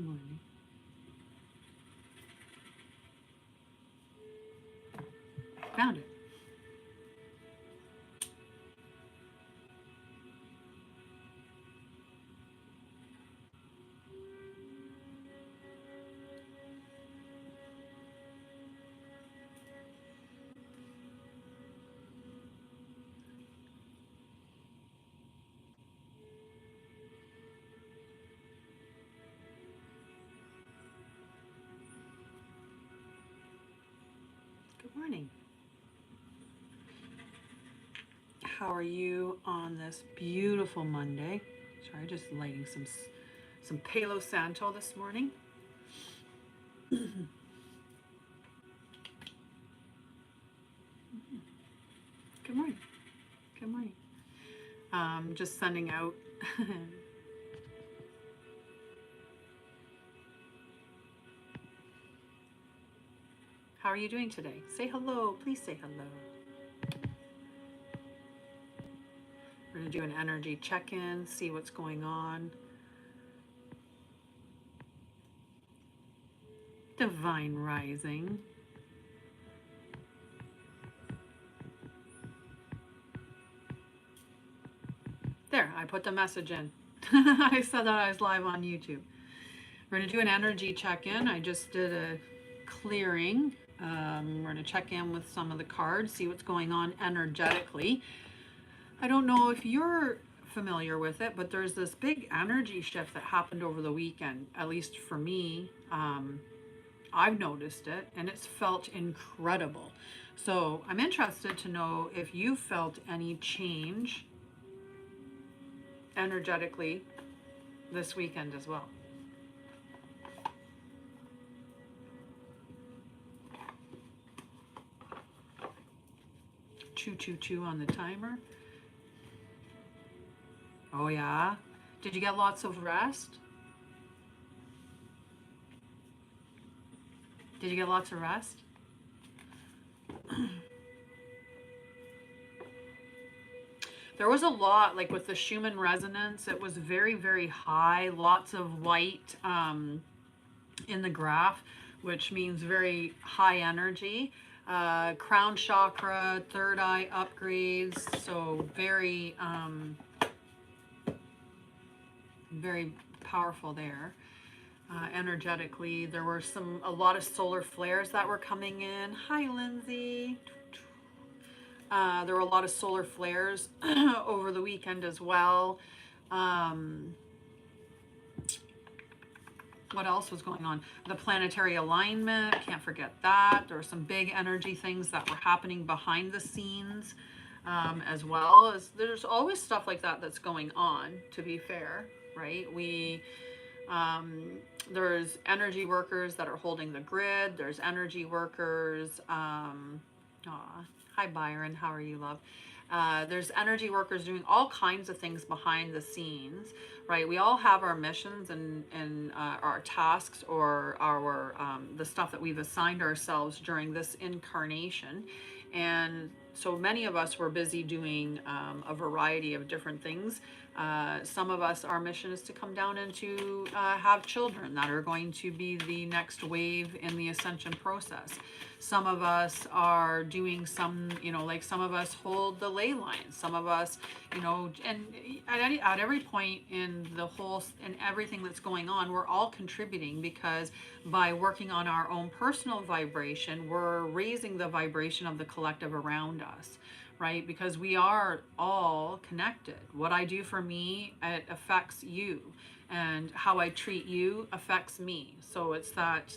Good morning. Found it. Good morning. How are you on this beautiful Monday? Sorry, just lighting some Palo Santo this morning. Good morning. Good morning. Just sending out. How are you doing today? Say hello. Please say hello. We're going to do an energy check-in, see what's going on. Divine Rising. There, I put the message in. I said that I was live on YouTube. We're going to do an energy check-in. I just did a clearing. We're going to check in with some of the cards, see what's going on energetically. I don't know if you're familiar with it, but there's this big energy shift that happened over the weekend, at least for me. I've noticed it, and it's felt incredible. So I'm interested to know if you felt any change energetically this weekend as well. Choo choo choo on the timer. Oh yeah? Did you get lots of rest? Did you get lots of rest? There was a lot, like with the Schumann resonance, it was very, very high, lots of white in the graph, which means very high energy. Crown chakra, third eye upgrades, so very, very powerful there. Energetically, there were a lot of solar flares that were coming in. Hi, Lindsay. There were a lot of solar flares over the weekend as well. What else was going on? The planetary alignment, can't forget that. There were some big energy things that were happening behind the scenes, as well as there's always stuff like that that's going on, to be fair, right? There's energy workers that are holding the grid. There's energy workers. Hi, Byron. How are you, love? There's energy workers doing all kinds of things behind the scenes, right? We all have our missions and our tasks, or our the stuff that we've assigned ourselves during this incarnation. And so many of us were busy doing a variety of different things. Some of us, our mission is to come down and to have children that are going to be the next wave in the ascension process. Some of us are doing some, like some of us hold the ley lines. Some of us, and at every point in the whole, and everything that's going on, we're all contributing, because by working on our own personal vibration, we're raising the vibration of the collective around us, right? Because we are all connected. What I do for me, it affects you, and how I treat you affects me. So it's that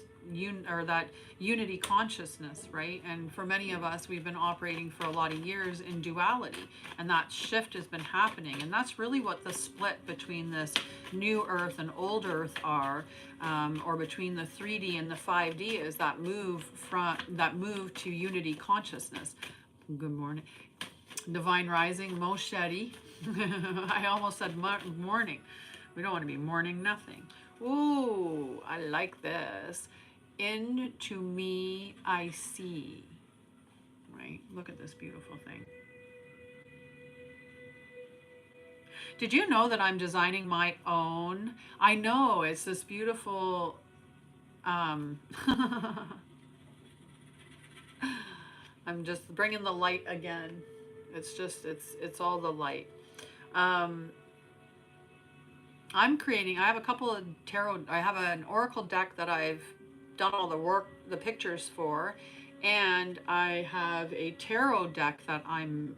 unity consciousness, right? And for many of us, we've been operating for a lot of years in duality, and that shift has been happening. And that's really what the split between this new earth and old earth are, or between the 3D and the 5D, is that move to unity consciousness. Good morning. Divine Rising, Moshedi. I almost said morning. We don't want to be mourning nothing. Ooh, I like this. Into me I see. Right? Look at this beautiful thing. Did you know that I'm designing my own? I know, it's this beautiful, um, I'm just bringing the light again. It's just, it's all the light. Um, I'm creating, I have a couple of tarot, I have an oracle deck that I've done all the work, the pictures for, and I have a tarot deck that I'm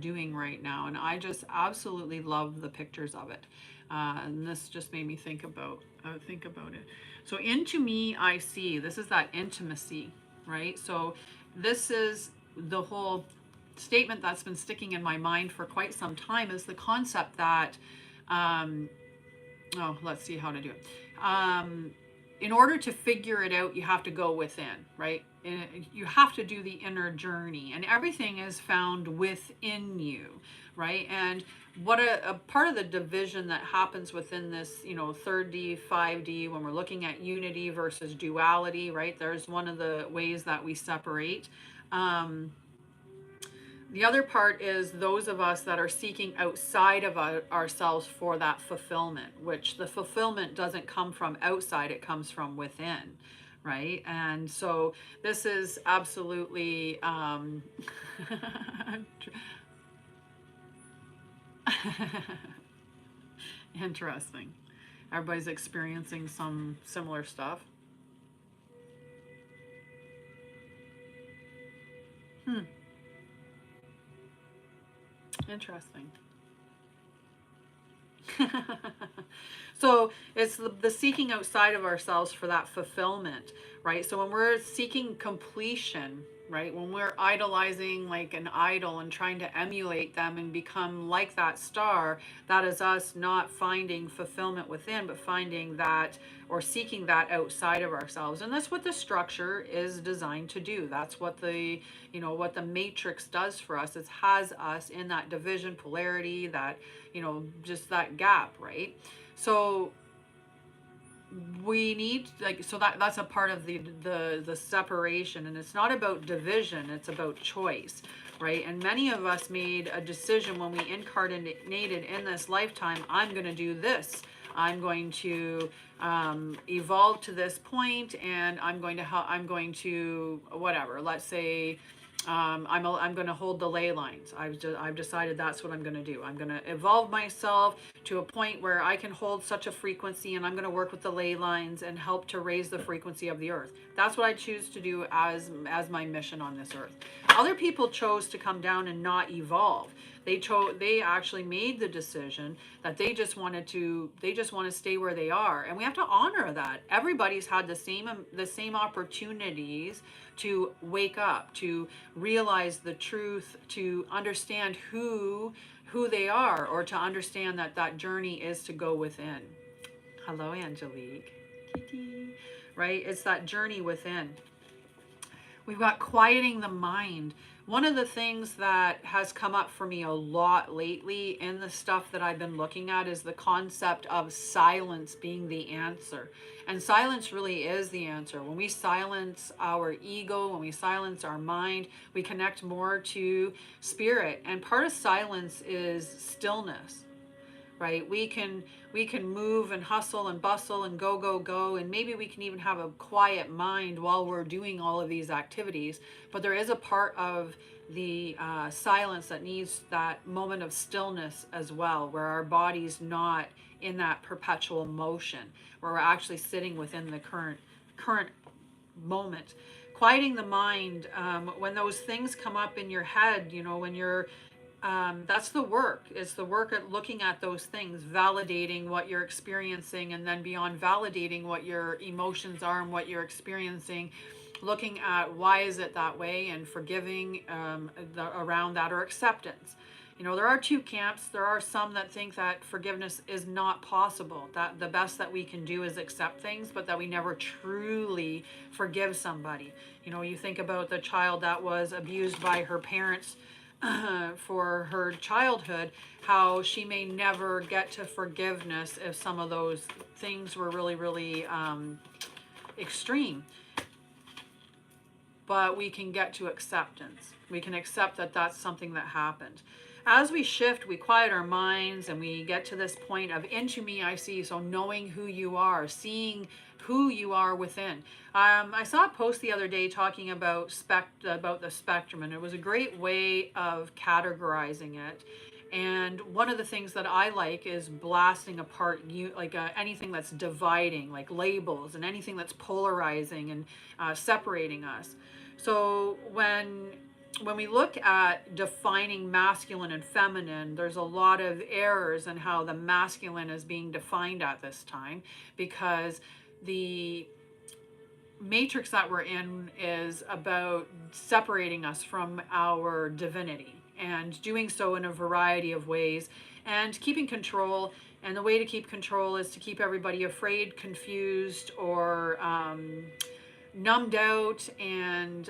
doing right now, and I just absolutely love the pictures of it. And this just made me think about it. So into me, I see, this is that intimacy, right? So this is the whole statement that's been sticking in my mind for quite some time, is the concept that, um, oh, let's see how to do it. In order to figure it out, you have to go within, right? You have to do the inner journey, and everything is found within you, right? And what a part of the division that happens within this, 3D, 5D, when we're looking at unity versus duality, right? There's one of the ways that we separate. The other part is those of us that are seeking outside of ourselves for that fulfillment, which the fulfillment doesn't come from outside, it comes from within, right? And so this is absolutely interesting. Everybody's experiencing some similar stuff. Interesting. So it's the seeking outside of ourselves for that fulfillment, right? So when we're seeking completion, right? When we're idolizing like an idol and trying to emulate them and become like that star, that is us not finding fulfillment within, but finding that or seeking that outside of ourselves. And that's what the structure is designed to do. That's what what the matrix does for us. It has us in that division, polarity, that, just that gap, right? So we need, like, so that's a part of the separation, and it's not about division, it's about choice, right? And many of us made a decision when we incarnated in this lifetime: I'm going to do this, I'm going to evolve to this point, and I'm going to whatever, let's say, I'm going to hold the ley lines. I've decided that's what I'm going to do. I'm going to evolve myself to a point where I can hold such a frequency, and I'm going to work with the ley lines and help to raise the frequency of the earth. That's what I choose to do as my mission on this earth. Other people chose to come down and not evolve. They actually made the decision that they just want to stay where they are, and we have to honor that. Everybody's had the same opportunities to wake up, to realize the truth, to understand who they are, or to understand that journey is to go within. Hello, Angelique. Kiki. Right? It's that journey within. We've got quieting the mind. One of the things that has come up for me a lot lately in the stuff that I've been looking at is the concept of silence being the answer. And silence really is the answer. When we silence our ego, when we silence our mind, we connect more to spirit. And part of silence is stillness, right? We can move and hustle and bustle and go, and maybe we can even have a quiet mind while we're doing all of these activities, but there is a part of the silence that needs that moment of stillness as well, where our body's not in that perpetual motion, where we're actually sitting within the current moment. Quieting the mind, when those things come up in your head, when you're that's the work. It's the work at looking at those things, validating what you're experiencing, and then beyond validating what your emotions are and what you're experiencing, looking at why is it that way, and forgiving around that, or acceptance. There are two camps. There are some that think that forgiveness is not possible, that the best that we can do is accept things, but that we never truly forgive somebody. You think about the child that was abused by her parents for her childhood, how she may never get to forgiveness if some of those things were really, really extreme. But we can get to acceptance. We can accept that that's something that happened. as we shift, we quiet our minds and we get to this point of into me I see. So knowing who you are, seeing who you are within. I saw a post the other day talking about about the spectrum, and it was a great way of categorizing it. And one of the things that I like is blasting apart anything that's dividing, like labels, and anything that's polarizing and separating us. So when we look at defining masculine and feminine, there's a lot of errors in how the masculine is being defined at this time, because the matrix that we're in is about separating us from our divinity, and doing so in a variety of ways, and keeping control. And the way to keep control is to keep everybody afraid, confused, or numbed out, and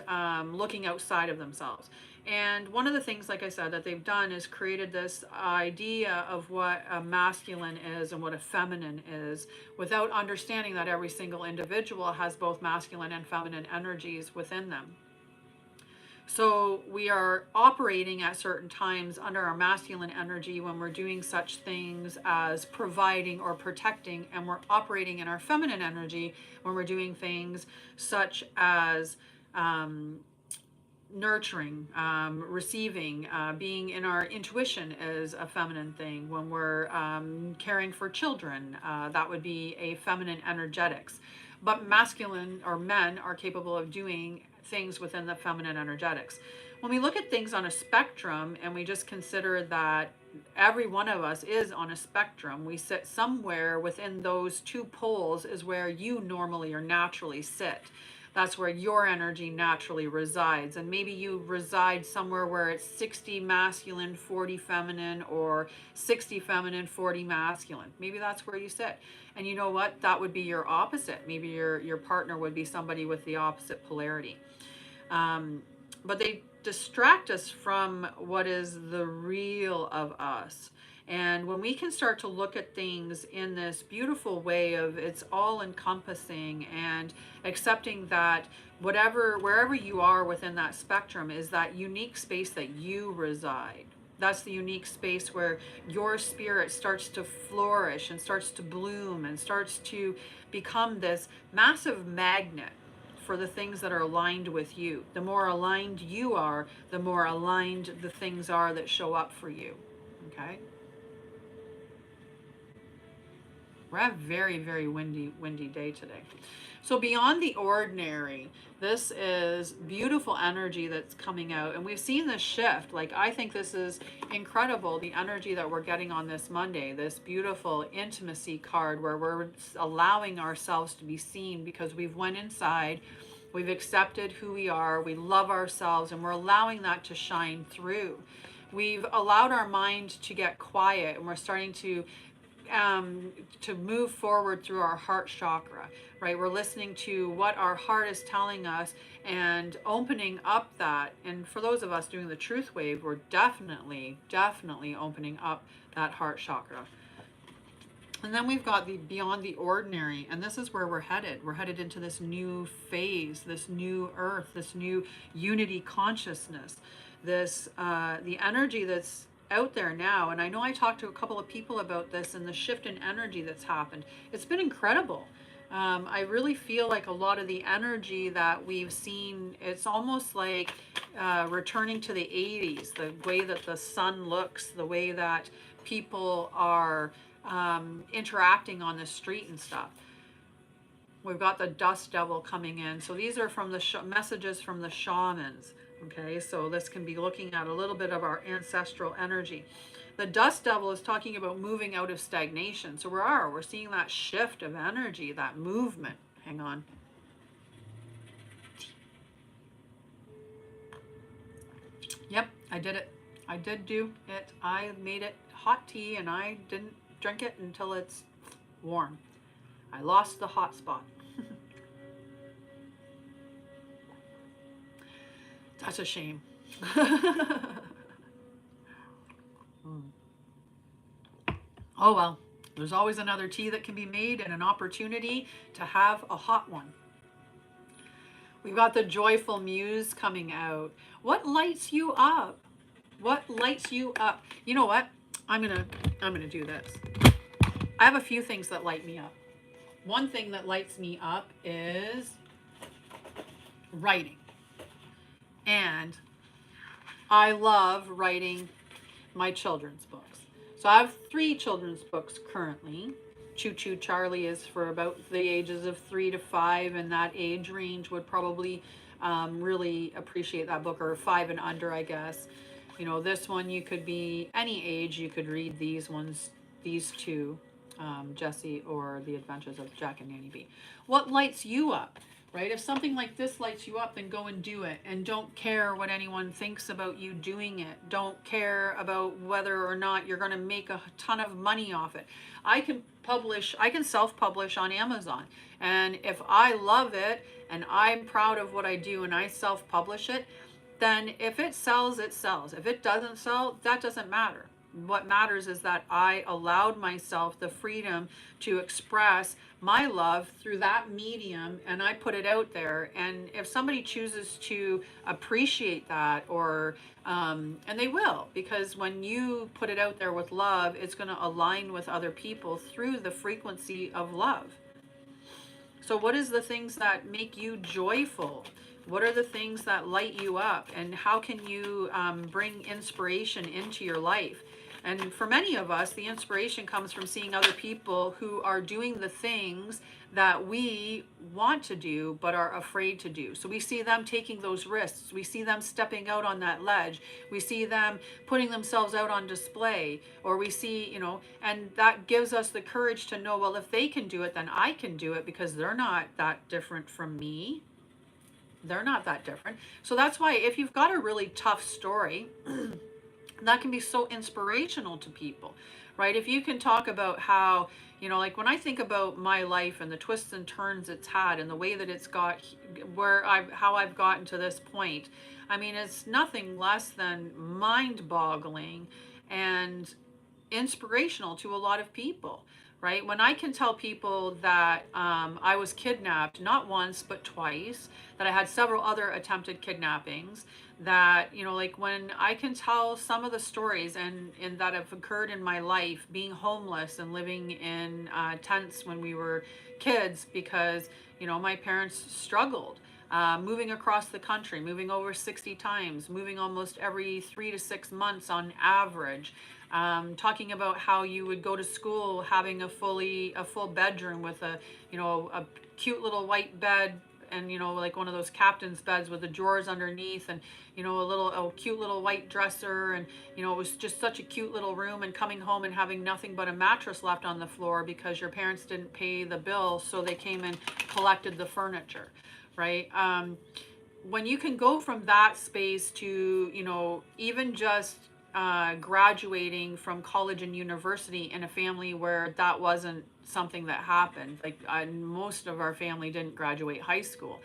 looking outside of themselves. And one of the things, like I said, that they've done is created this idea of what a masculine is and what a feminine is, without understanding that every single individual has both masculine and feminine energies within them. So we are operating at certain times under our masculine energy when we're doing such things as providing or protecting, and we're operating in our feminine energy when we're doing things such as nurturing, receiving, being in our intuition is a feminine thing. When we're caring for children, that would be a feminine energetics. But masculine or men are capable of doing things within the feminine energetics. When we look at things on a spectrum and we just consider that every one of us is on a spectrum, we sit somewhere within those two poles is where you normally or naturally sit. That's where your energy naturally resides. And maybe you reside somewhere where it's 60 masculine, 40 feminine, or 60 feminine, 40 masculine. Maybe that's where you sit. And you know what? That would be your opposite. Maybe your partner would be somebody with the opposite polarity. But they distract us from what is the real of us. And when we can start to look at things in this beautiful way of it's all encompassing, and accepting that wherever you are within that spectrum is that unique space that you reside. That's the unique space where your spirit starts to flourish and starts to bloom and starts to become this massive magnet for the things that are aligned with you. The more aligned you are, the more aligned the things are that show up for you. Okay? We're having a very, very windy day today. So beyond the ordinary, this is beautiful energy that's coming out. And we've seen this shift. Like, I think this is incredible, the energy that we're getting on this Monday, this beautiful intimacy card where we're allowing ourselves to be seen because we've went inside, we've accepted who we are, we love ourselves, and we're allowing that to shine through. We've allowed our mind to get quiet, and we're starting to move forward through our heart chakra, right? We're listening to what our heart is telling us and opening up that. And for those of us doing the truth wave, we're definitely opening up that heart chakra. And then we've got the beyond the ordinary, and this is where we're headed. We're headed into this new phase, this new earth, this new unity consciousness, this the energy that's out there now. And I know I talked to a couple of people about this and the shift in energy that's happened. It's been incredible. I really feel like a lot of the energy that we've seen, it's almost like returning to the 80s, the way that the sun looks, the way that people are interacting on the street and stuff. We've got the dust devil coming in. So these are from the messages from the shamans. Okay, so this can be looking at a little bit of our ancestral energy. The dust devil is talking about moving out of stagnation. So we're seeing that shift of energy, that movement. Hang on. Yep, I did it. I did do it. I made it hot tea and I didn't drink it until it's warm. I lost the hot spot. That's a shame. Oh well, there's always another tea that can be made and an opportunity to have a hot one. We've got the joyful muse coming out. What lights you up? What lights you up? You know what? I'm gonna do this. I have a few things that light me up. One thing that lights me up is writing. And I love writing my children's books. So I have 3 children's books currently. Choo Choo Charlie is for about the ages of 3 to 5, and that age range would probably really appreciate that book, or 5 and under, I guess. You know, this one you could be any age. You could read these ones, these two, Jesse or The Adventures of Jack and Nanny B. What lights you up? Right? If something like this lights you up, then go and do it. And don't care what anyone thinks about you doing it. Don't care about whether or not you're going to make a ton of money off it. I can self-publish on Amazon. And if I love it and I'm proud of what I do and I self-publish it, then if it sells, it sells. If it doesn't sell, that doesn't matter. What matters is that I allowed myself the freedom to express my love through that medium, and I put it out there. And if somebody chooses to appreciate that, or and they will, because when you put it out there with love, it's going to align with other people through the frequency of love. So what is the things that make you joyful? What are the things that light you up? And how can you bring inspiration into your life? And for many of us, the inspiration comes from seeing other people who are doing the things that we want to do but are afraid to do. So we see them taking those risks. We see them stepping out on that ledge. We see them putting themselves out on display. Or we see, you know, and that gives us the courage to know, well, if they can do it, then I can do it, because they're not that different from me. They're not that different. So that's why if you've got a really tough story, that can be so inspirational to people, right? If you can talk about how, you know, like when I think about my life and the twists and turns it's had and the way that it's got how I've gotten to this point, I mean, it's nothing less than mind-boggling and inspirational to a lot of people, right? When I can tell people that I was kidnapped not once but twice, that I had several other attempted kidnappings, that, you know, like when I can tell some of the stories and that have occurred in my life, being homeless and living in tents when we were kids, because, you know, my parents struggled. Moving across the country, moving over 60 times, moving almost every 3 to 6 months on average. Talking about how you would go to school having a full bedroom with a, you know, a cute little white bed, and, you know, like one of those captain's beds with the drawers underneath, and, you know, a cute little white dresser, and, you know, it was just such a cute little room, and coming home and having nothing but a mattress left on the floor because your parents didn't pay the bill, so they came and collected the furniture, right? When you can go from that space to, you know, even just graduating from college and university in a family where that wasn't something that happened. Like most of our family didn't graduate high school.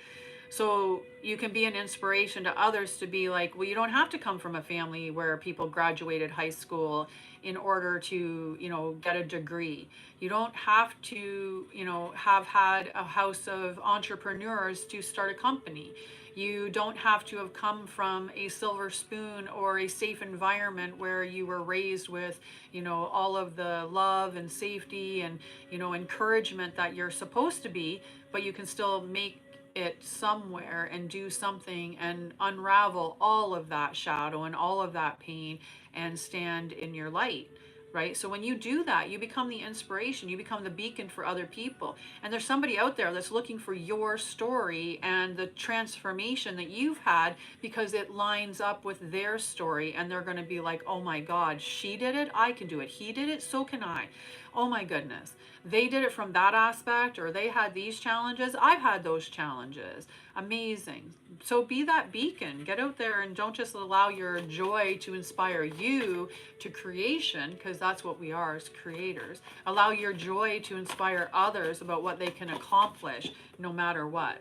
So you can be an inspiration to others to be like, well, you don't have to come from a family where people graduated high school in order to, you know, get a degree. You don't have to, you know, have had a house of entrepreneurs to start a company. You don't have to have come from a silver spoon or a safe environment where you were raised with, you know, all of the love and safety and, you know, encouragement that you're supposed to be, but you can still make it somewhere and do something and unravel all of that shadow and all of that pain and stand in your light. Right? So when you do that, you become the inspiration, you become the beacon for other people. And there's somebody out there that's looking for your story and the transformation that you've had because it lines up with their story. And they're going to be like, oh my God, she did it. I can do it. He did it. So can I. Oh my goodness. They did it from that aspect, or they had these challenges. I've had those challenges. Amazing. So be that beacon. Get out there and don't just allow your joy to inspire you to creation, because that's what we are as creators. Allow your joy to inspire others about what they can accomplish no matter what.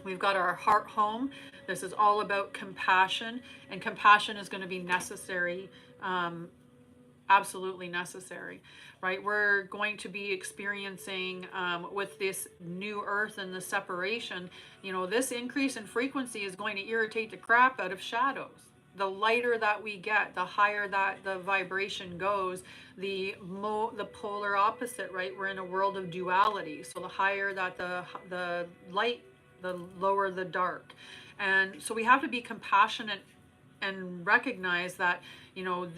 We've got our heart home. This is all about compassion, and compassion is going to be necessary, absolutely necessary, right? We're going to be experiencing with this new earth and the separation, you know, this increase in frequency is going to irritate the crap out of shadows. The lighter that we get, the higher that the vibration goes, the polar opposite, right? We're in a world of duality. So the higher that the light, the lower the dark. And so we have to be compassionate and recognize that, you know,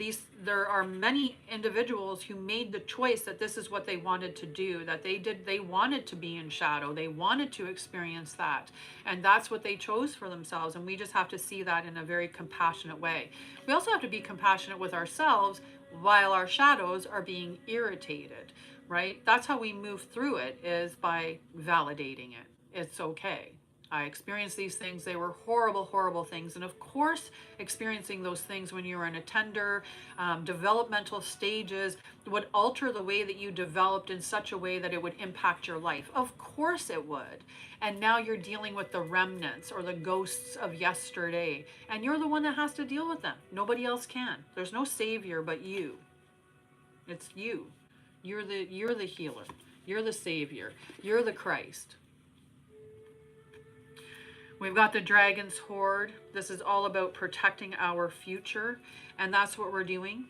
there are many individuals who made the choice that this is what they wanted to do, that they wanted to be in shadow, they wanted to experience that, and that's what they chose for themselves. And we just have to see that in a very compassionate way. We also have to be compassionate with ourselves while our shadows are being irritated, right? That's how we move through it, is by validating it. It's okay. I experienced these things. They were horrible, horrible things. And of course, experiencing those things when you were in a tender developmental stages would alter the way that you developed in such a way that it would impact your life. Of course it would. And now you're dealing with the remnants or the ghosts of yesterday. And you're the one that has to deal with them. Nobody else can. There's no savior but you. It's you. You're the healer. You're the savior. You're the Christ. We've got the Dragon's Hoard. This is all about protecting our future, and that's what we're doing.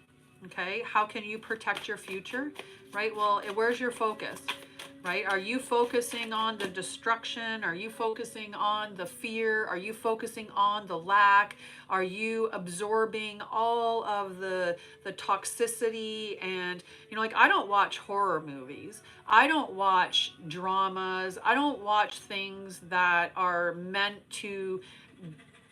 Okay, how can you protect your future? Right, well, where's your focus? Right, are you focusing on the destruction? Are you focusing on the fear? Are you focusing on the lack? Are you absorbing all of the toxicity? And, you know, like, I don't watch horror movies. I don't watch dramas. I don't watch things that are meant to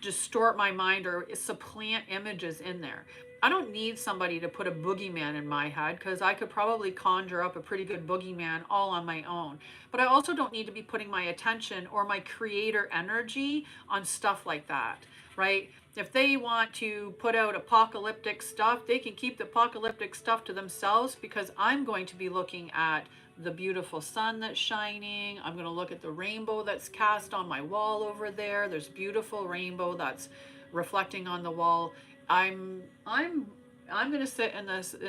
distort my mind or supplant images in there. I don't need somebody to put a boogeyman in my head, because I could probably conjure up a pretty good boogeyman all on my own. But I also don't need to be putting my attention or my creator energy on stuff like that, right? If they want to put out apocalyptic stuff, they can keep the apocalyptic stuff to themselves, because I'm going to be looking at the beautiful sun that's shining. I'm going to look at the rainbow that's cast on my wall over there. There's beautiful rainbow that's reflecting on the wall. I'm going to sit in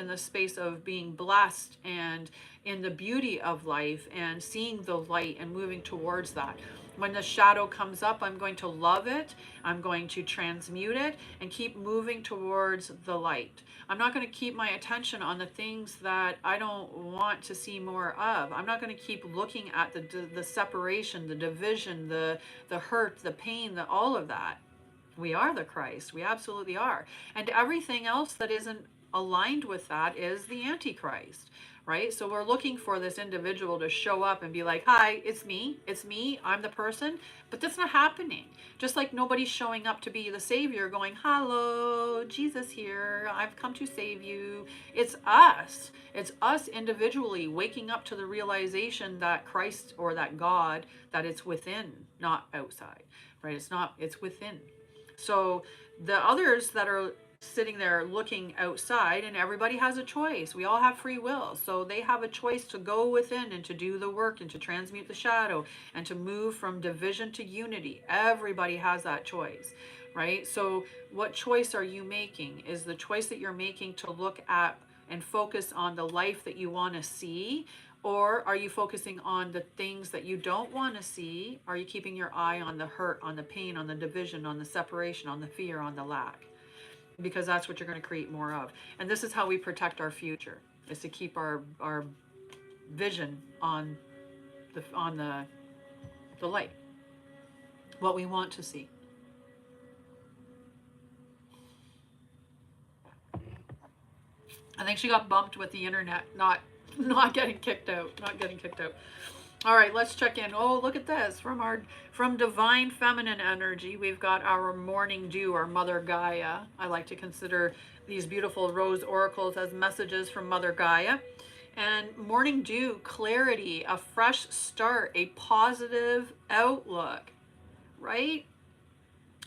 the space of being blessed and in the beauty of life and seeing the light and moving towards that. When the shadow comes up, I'm going to love it. I'm going to transmute it and keep moving towards the light. I'm not going to keep my attention on the things that I don't want to see more of. I'm not going to keep looking at the separation, the division, the hurt, the pain, all of that. We are the Christ. We absolutely are. And everything else that isn't aligned with that is the Antichrist, right? So we're looking for this individual to show up and be like, hi, it's me. It's me. I'm the person. But that's not happening. Just like nobody's showing up to be the savior going, hello, Jesus here. I've come to save you. It's us. It's us individually waking up to the realization that Christ, or that God, that it's within, not outside, right? It's within. So the others that are sitting there looking outside, and everybody has a choice. We all have free will. So they have a choice to go within and to do the work and to transmute the shadow and to move from division to unity. Everybody has that choice, right? So what choice are you making? Is the choice that you're making to look at and focus on the life that you want to see? Or are you focusing on the things that you don't want to see? Are you keeping your eye on the hurt, on the pain, on the division, on the separation, on the fear, on the lack? Because that's what you're going to create more of. And this is how we protect our future, is to keep our vision on the light, what we want to see. I think she got bumped with the internet, not getting kicked out. All right, let's check in. Oh, look at this. From divine feminine energy, we've got our morning dew, our Mother Gaia. I like to consider these beautiful rose oracles as messages from Mother Gaia. And morning dew, clarity, a fresh start, a positive outlook, right?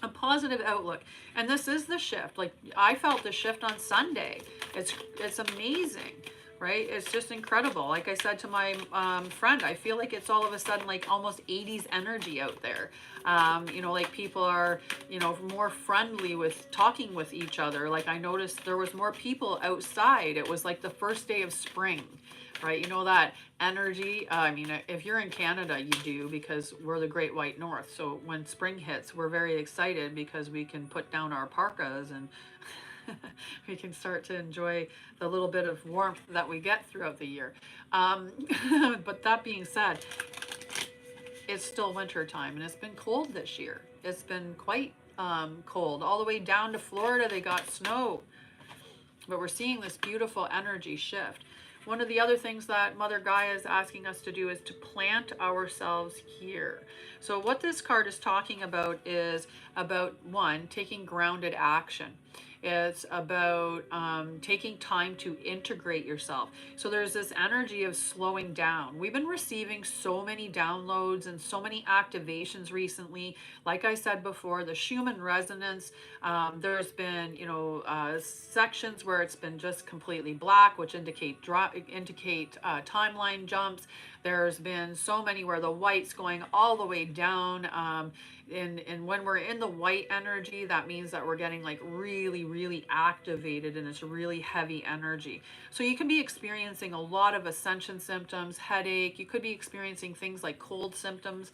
A positive outlook. And this is the shift. Like, I felt the shift on Sunday. It's amazing. Right? It's just incredible. Like I said to my friend, I feel like it's all of a sudden like almost 80s energy out there. You know, like people are, you know, more friendly with talking with each other. Like I noticed there was more people outside. It was like the first day of spring, right? You know that energy. I mean, if you're in Canada, you do, because we're the Great White North. So when spring hits, we're very excited because we can put down our parkas and we can start to enjoy the little bit of warmth that we get throughout the year. Um, but that being said, it's still winter time and it's been cold this year. It's been quite cold. All the way down to Florida, they got snow. But we're seeing this beautiful energy shift. One of the other things that Mother Gaia is asking us to do is to plant ourselves here. So what this card is talking about is about, one, taking grounded action. It's about taking time to integrate yourself. So there's this energy of slowing down. We've been receiving so many downloads and so many activations recently. Like I said before, the Schumann resonance, there's been, sections where it's been just completely black, which indicate timeline jumps. There's been so many where the white's going all the way down. And when we're in the white energy, that means that we're getting like really activated, and it's really heavy energy. So you can be experiencing a lot of ascension symptoms, headache. You could be experiencing things like cold symptoms,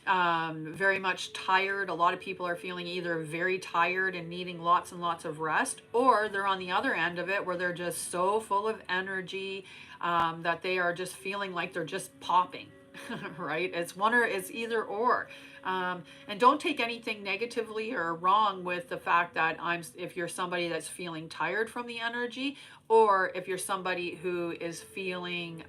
very much tired. A lot of people are feeling either very tired and needing lots and lots of rest, or they're on the other end of it where they're just so full of energy that they are just feeling like they're just popping. Right? It's either or. And don't take anything negatively or wrong with the fact that if you're somebody that's feeling tired from the energy, or if you're somebody who is feeling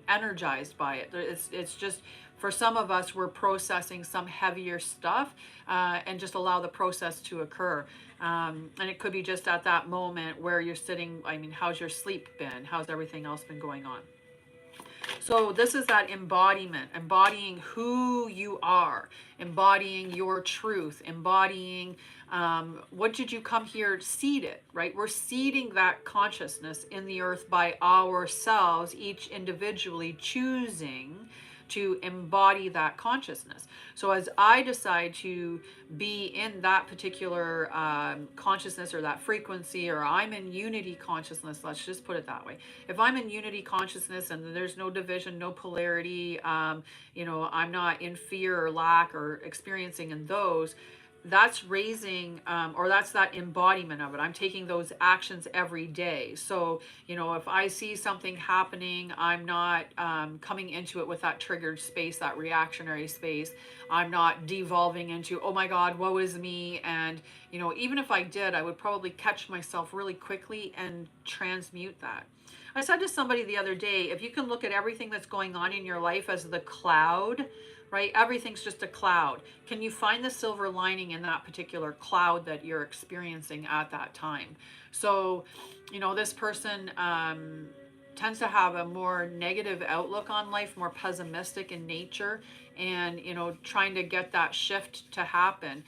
energized by it. It's just, for some of us, we're processing some heavier stuff, and just allow the process to occur. And it could be just at that moment where you're sitting. I mean, how's your sleep been? How's everything else been going on? So this is that embodiment, embodying who you are, embodying your truth, embodying what did you come here seeded, right? We're seeding that consciousness in the earth by ourselves, each individually choosing to embody that consciousness. So as I decide to be in that particular consciousness or that frequency, or I'm in unity consciousness, let's just put it that way. If I'm in unity consciousness and there's no division, no polarity, I'm not in fear or lack or experiencing in those, that's raising, or that's that embodiment of it. I'm taking those actions every day. So, if I see something happening, I'm not coming into it with that triggered space, that reactionary space. I'm not devolving into, oh my God, woe is me. And, even if I did, I would probably catch myself really quickly and transmute that. I said to somebody the other day, if you can look at everything that's going on in your life as the cloud, right? Everything's just a cloud. Can you find the silver lining in that particular cloud that you're experiencing at that time? So, this person tends to have a more negative outlook on life, more pessimistic in nature, and, trying to get that shift to happen.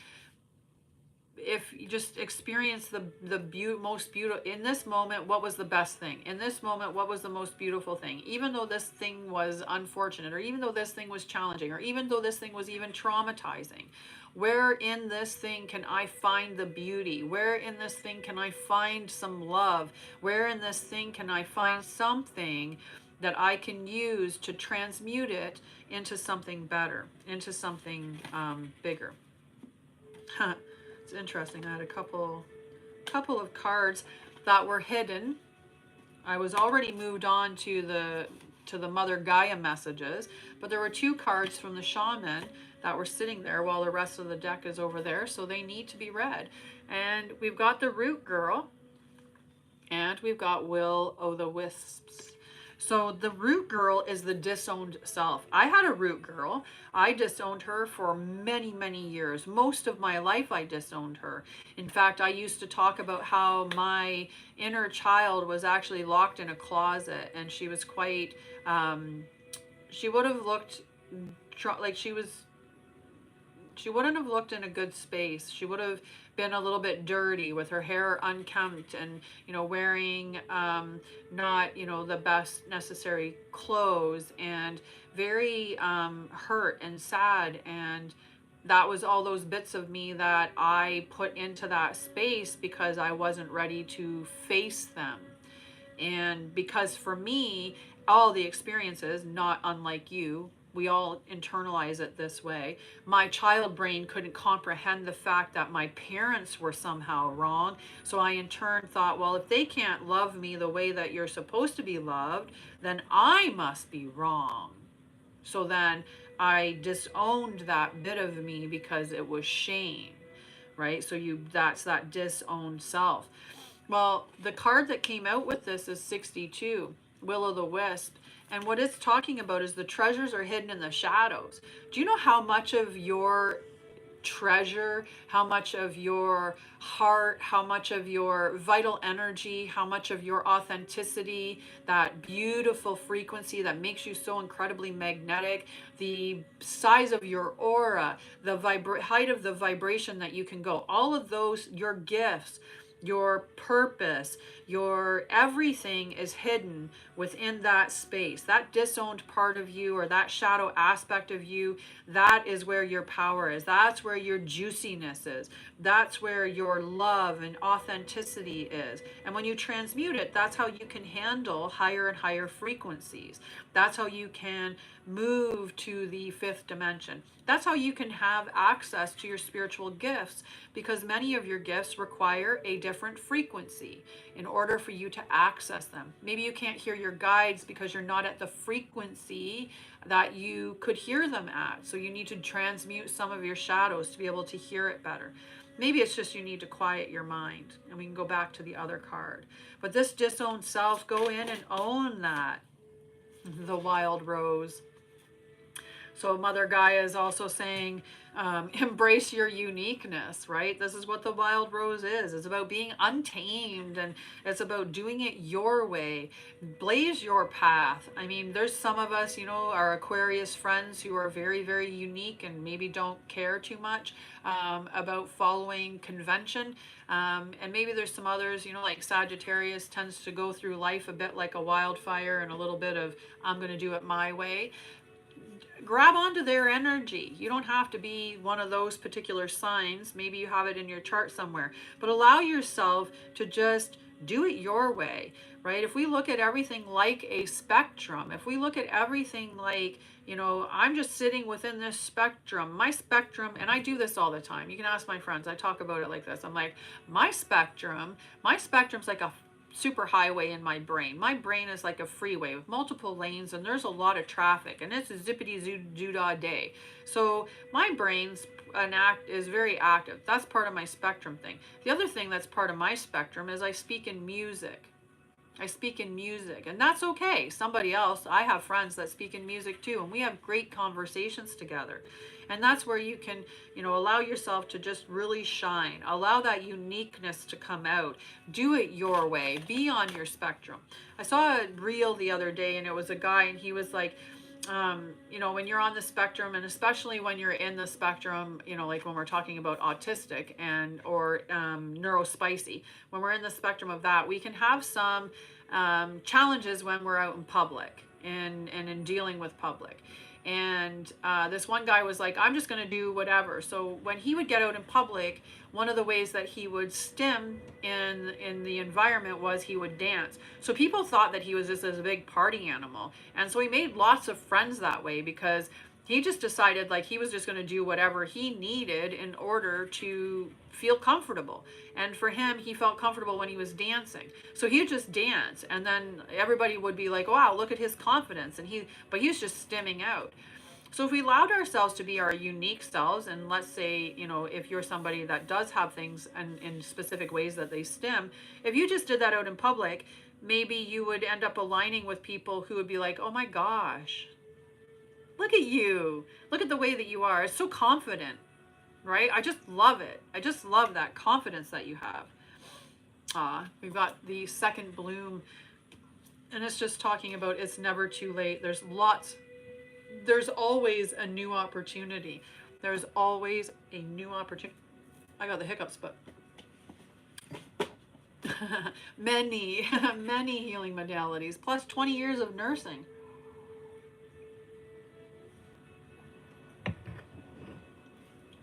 If you just experience the most beautiful in this moment, what was the best thing in this moment? What was the most beautiful thing? Even though this thing was unfortunate, or even though this thing was challenging, or even though this thing was even traumatizing, where in this thing can I find the beauty? Where in this thing can I find some love? Where in this thing can I find something that I can use to transmute it into something better, into something bigger? It's interesting. I had a couple of cards that were hidden. I was already moved on to the Mother Gaia messages, but there were two cards from the shaman that were sitting there while the rest of the deck is over there, so they need to be read. And we've got the Root Girl, and we've got Will o' the Wisps. So the Root Girl is the disowned self. I had a Root Girl. I disowned her for many years. Most of my life I disowned her. In fact, I used to talk about how my inner child was actually locked in a closet, and she was quite, she would have looked like she wouldn't have looked in a good space. She would have been a little bit dirty with her hair unkempt and, wearing not, the best necessary clothes, and very hurt and sad. And that was all those bits of me that I put into that space because I wasn't ready to face them. And because for me, all the experiences, not unlike you. We all internalize it this way. My child brain couldn't comprehend the fact that my parents were somehow wrong. So I in turn thought, well, if they can't love me the way that you're supposed to be loved, then I must be wrong. So then I disowned that bit of me because it was shame, right? So that's that disowned self. Well, the card that came out with this is 62, Will-o'-the-Wisp. And what it's talking about is the treasures are hidden in the shadows. Do you know how much of your treasure, how much of your heart, how much of your vital energy, how much of your authenticity, that beautiful frequency that makes you so incredibly magnetic, the size of your aura, the height of the vibration that you can go, all of those, your gifts, your purpose, your everything is hidden within that space. That disowned part of you, or that shadow aspect of you, that is where your power is. That's where your juiciness is. That's where your love and authenticity is. And when you transmute it, that's how you can handle higher and higher frequencies. That's how you can move to the fifth dimension. That's how you can have access to your spiritual gifts, because many of your gifts require a different frequency in order for you to access them. Maybe you can't hear your guides because you're not at the frequency that you could hear them at. So you need to transmute some of your shadows to be able to hear it better. Maybe it's just you need to quiet your mind, and we can go back to the other card. But this disowned self, go in and own that. The wild rose. So Mother Gaia is also saying, embrace your uniqueness, right? This is what the wild rose is. It's about being untamed, and it's about doing it your way. Blaze your path. I mean, there's some of us, you know, our Aquarius friends who are very, very unique and maybe don't care too much about following convention. And maybe there's some others, you know, like Sagittarius tends to go through life a bit like a wildfire, and a little bit of, I'm going to do it my way. Grab onto their energy. You don't have to be one of those particular signs. Maybe you have it in your chart somewhere, but allow yourself to just do it your way, right? If we look at everything like a spectrum, if we look at everything like, you know, I'm just sitting within this spectrum, my spectrum, and I do this all the time. You can ask my friends. I talk about it like this. I'm like, my spectrum's like a super highway in my brain. My brain is like a freeway with multiple lanes, and there's a lot of traffic, and it's a zippity zoo day. So my brain's is very active. That's part of my spectrum thing. The other thing that's part of my spectrum is I speak in music. I speak in music, and that's okay. Somebody else, I have friends that speak in music too, and we have great conversations together. And that's where you can, you know, allow yourself to just really shine. Allow that uniqueness to come out. Do it your way. Be on your spectrum. I saw a reel the other day, and it was a guy, and he was like, you know, when you're on the spectrum, and especially when you're in the spectrum, you know, like when we're talking about autistic and or neurospicy, when we're in the spectrum of that, we can have some challenges when we're out in public and in dealing with public. And this one guy was like, I'm just going to do whatever. So when he would get out in public, one of the ways that he would stim in the environment was he would dance. So people thought that he was just this big party animal. And so he made lots of friends that way, because he just decided like he was just going to do whatever he needed in order to feel comfortable. And for him, he felt comfortable when he was dancing. So he would just dance, and then everybody would be like, wow, look at his confidence. But he was just stimming out. So if we allowed ourselves to be our unique selves, and let's say, you know, if you're somebody that does have things in specific ways that they stim, if you just did that out in public, maybe you would end up aligning with people who would be like, oh my gosh, look at you. Look at the way that you are. It's so confident, right? I just love it. I just love that confidence that you have. We've got the second bloom, and it's just talking about it's never too late. There's always a new opportunity. There's always a new opportunity. I got the hiccups, but many healing modalities, plus 20 years of nursing.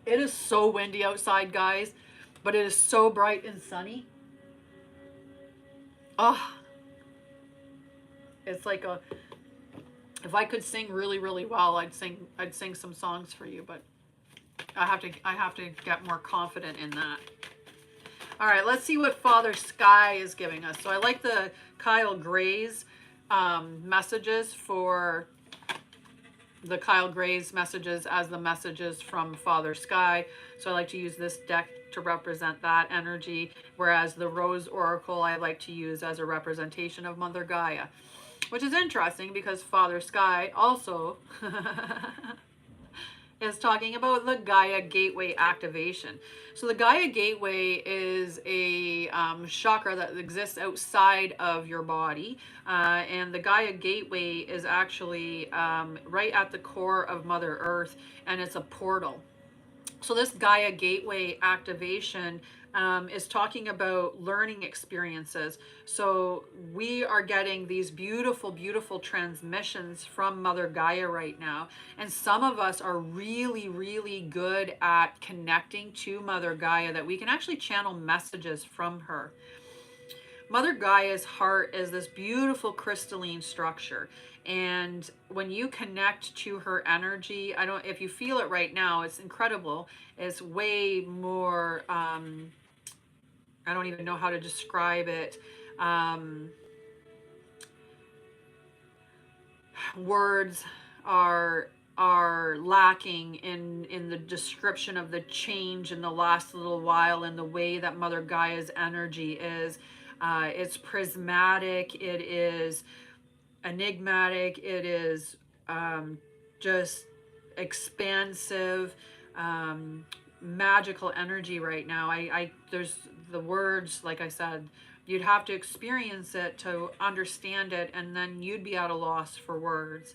It is so windy outside, guys, but it is so bright and sunny. Oh, it's like If I could sing really, really well, I'd sing some songs for you, but I have to get more confident in that. All right, let's see what Father Sky is giving us. So I like the Kyle Gray's messages for the Kyle Gray's messages as the messages from Father Sky. So I like to use this deck to represent that energy, whereas the Rose Oracle I like to use as a representation of Mother Gaia, which is interesting because Father Sky also is talking about the Gaia Gateway activation. So the Gaia Gateway is a chakra that exists outside of your body, and the Gaia Gateway is actually right at the core of Mother Earth, and it's a portal. So this Gaia Gateway activation is talking about learning experiences. So we are getting these beautiful, beautiful transmissions from Mother Gaia right now. And some of us are really, really good at connecting to Mother Gaia, that we can actually channel messages from her. Mother Gaia's heart is this beautiful crystalline structure. And when you connect to her energy, if you feel it right now, it's incredible. It's way more, I don't even know how to describe it. Words are lacking in the description of the change in the last little while, and the way that Mother Gaia's energy is. It's prismatic, it is enigmatic, it is just expansive, magical energy right now. There's the words, like I said, you'd have to experience it to understand it, and then you'd be at a loss for words.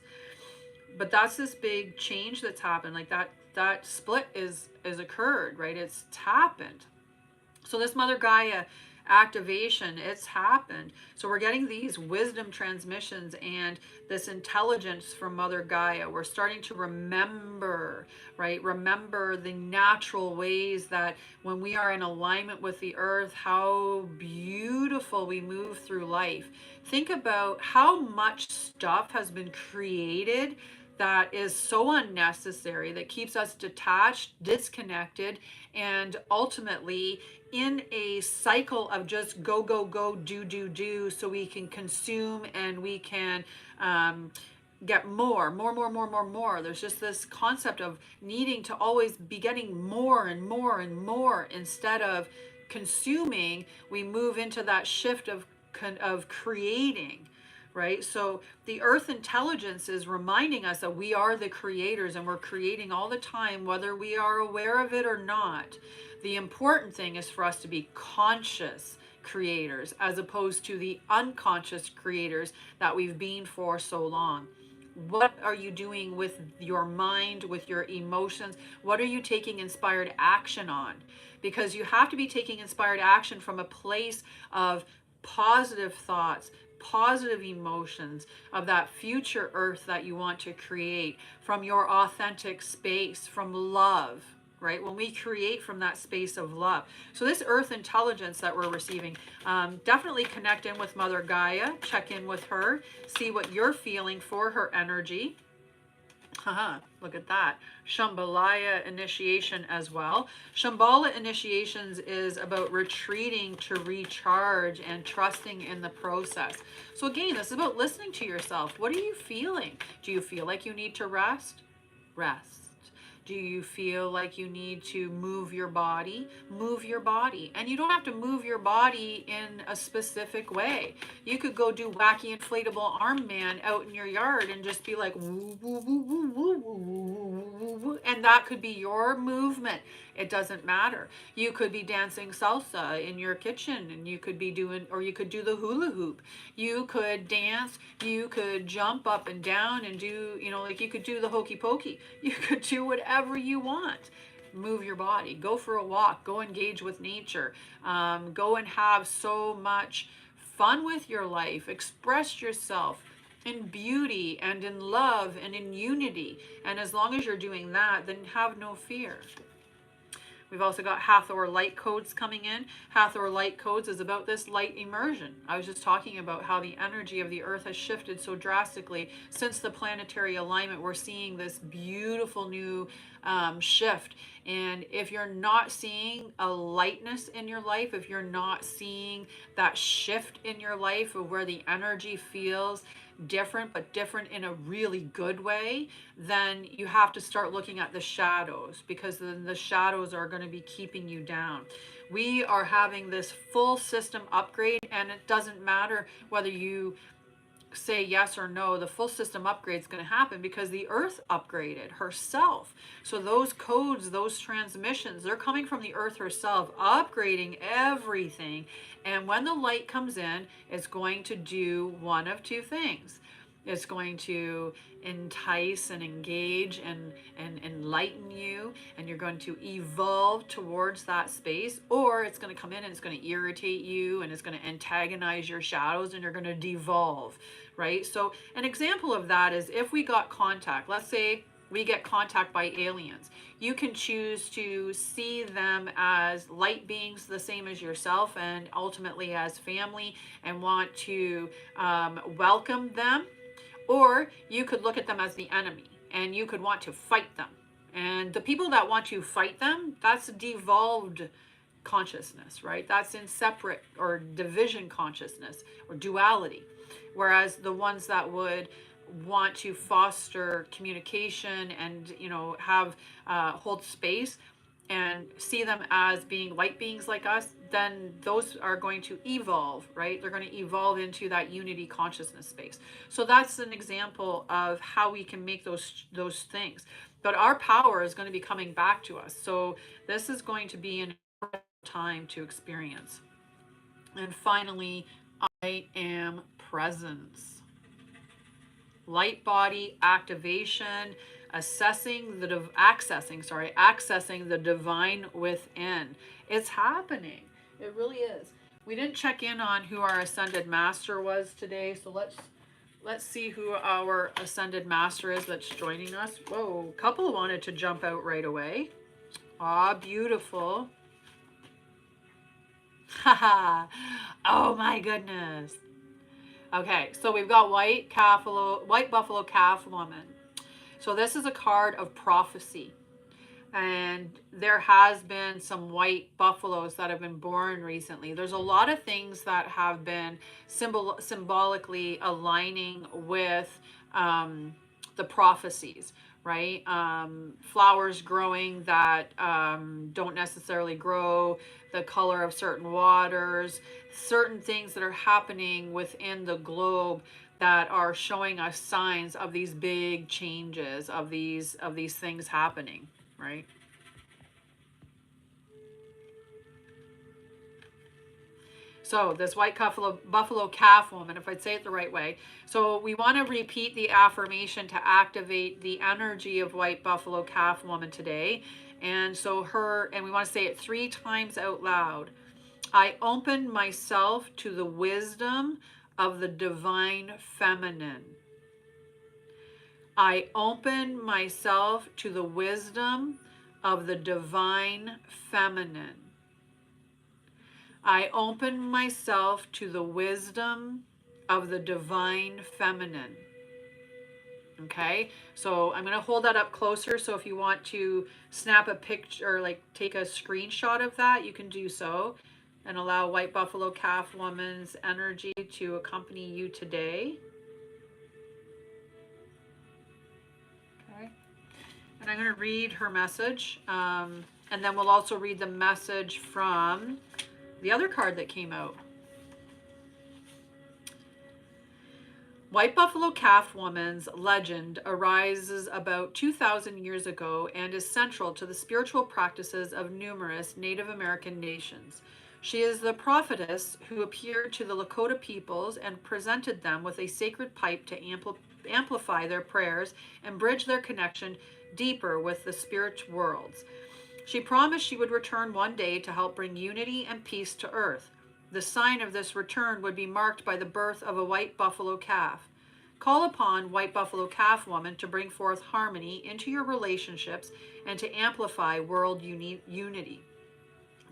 But that's this big change that's happened. Like that split is occurred, right? It's happened. So this Mother Gaia activation, it's happened. So we're getting these wisdom transmissions and this intelligence from Mother Gaia. We're starting to remember, right? Remember the natural ways that when we are in alignment with the earth, how beautiful we move through life. Think about how much stuff has been created that is so unnecessary, that keeps us detached, disconnected, and ultimately in a cycle of just go, go, go, do, so we can consume and we can get more. There's just this concept of needing to always be getting more and more and more instead of consuming. We move into that shift of creating. Right? So the earth intelligence is reminding us that we are the creators, and we're creating all the time, whether we are aware of it or not. The important thing is for us to be conscious creators, as opposed to the unconscious creators that we've been for so long. What are you doing with your mind, with your emotions? What are you taking inspired action on? Because you have to be taking inspired action from a place of positive thoughts, positive emotions, of that future earth that you want to create, from your authentic space, from love, right? When we create from that space of love. So this earth intelligence that we're receiving, definitely connect in with Mother Gaia, check in with her, see what you're feeling for her energy. Look at that. Shambhala initiation as well. Shambhala initiations is about retreating to recharge and trusting in the process. So again, this is about listening to yourself. What are you feeling? Do you feel like you need to rest? Rest. Do you feel like you need to move your body? Move your body. And you don't have to move your body in a specific way. You could go do wacky inflatable arm man out in your yard and just be like woo, woo, woo, woo, woo, woo, woo, woo, and that could be your movement. It doesn't matter. You could be dancing salsa in your kitchen, and you could be doing, or you could do the hula hoop. You could dance, you could jump up and down and do, like you could do the hokey pokey. You could do whatever you want. Move your body, go for a walk, go engage with nature, go and have so much fun with your life, express yourself in beauty and in love and in unity. And as long as you're doing that, then have no fear. We've also got Hathor light codes coming in. Hathor light codes is about this light immersion. I was just talking about how the energy of the earth has shifted so drastically since the planetary alignment. We're seeing this beautiful new shift. And if you're not seeing a lightness in your life, if you're not seeing that shift in your life of where the energy feels different, but different in a really good way, then you have to start looking at the shadows, because then the shadows are going to be keeping you down. We are having this full system upgrade, and it doesn't matter whether you say yes or no, the full system upgrade is going to happen because the earth upgraded herself. So those codes, those transmissions, they're coming from the earth herself, upgrading everything. And when the light comes in, it's going to do one of two things. It's going to entice and engage and enlighten you, and you're going to evolve towards that space, or it's going to come in and it's going to irritate you and it's going to antagonize your shadows and you're going to devolve, right? So an example of that is if we got contact, let's say we get contact by aliens, you can choose to see them as light beings the same as yourself and ultimately as family and want to welcome them. Or you could look at them as the enemy and you could want to fight them. And the people that want to fight them, that's devolved consciousness, right? That's in separate or division consciousness or duality. Whereas the ones that would want to foster communication and, you know, have hold space and see them as being light beings like us, then those are going to evolve, right? They're going to evolve into that unity consciousness space. So that's an example of how we can make those things. But our power is going to be coming back to us. So this is going to be an time to experience. And finally, I am presence. Light body activation, accessing the divine within. It's happening. It really is. We didn't check in on who our ascended master was today, so let's see who our ascended master is that's joining us. Whoa, a couple wanted to jump out right away. Ah, beautiful. Haha. Oh my goodness. Okay, so we've got white buffalo calf woman. So this is a card of prophecy. And there has been some white buffaloes that have been born recently. There's a lot of things that have been symbolically aligning with the prophecies, right? Flowers growing that don't necessarily grow, the color of certain waters, certain things that are happening within the globe that are showing us signs of these big changes, of these things happening, right? So this white buffalo calf woman, if I'd say it the right way. So we want to repeat the affirmation to activate the energy of white buffalo calf woman today. And so we want to say it 3 times out loud. I open myself to the wisdom of the divine feminine. I open myself to the wisdom of the divine feminine. I open myself to the wisdom of the divine feminine. Okay, so I'm going to hold that up closer. So if you want to snap a picture or like take a screenshot of that, you can do so and allow white buffalo calf woman's energy to accompany you today. Okay, and I'm going to read her message, and then we'll also read the message from the other card that came out. White buffalo calf woman's legend arises about 2,000 years ago and is central to the spiritual practices of numerous Native American nations. She is the prophetess who appeared to the Lakota peoples and presented them with a sacred pipe to amplify their prayers and bridge their connection deeper with the spirit worlds. She promised she would return one day to help bring unity and peace to earth. The sign of this return would be marked by the birth of a white buffalo calf. Call upon White Buffalo Calf Woman to bring forth harmony into your relationships and to amplify world unity.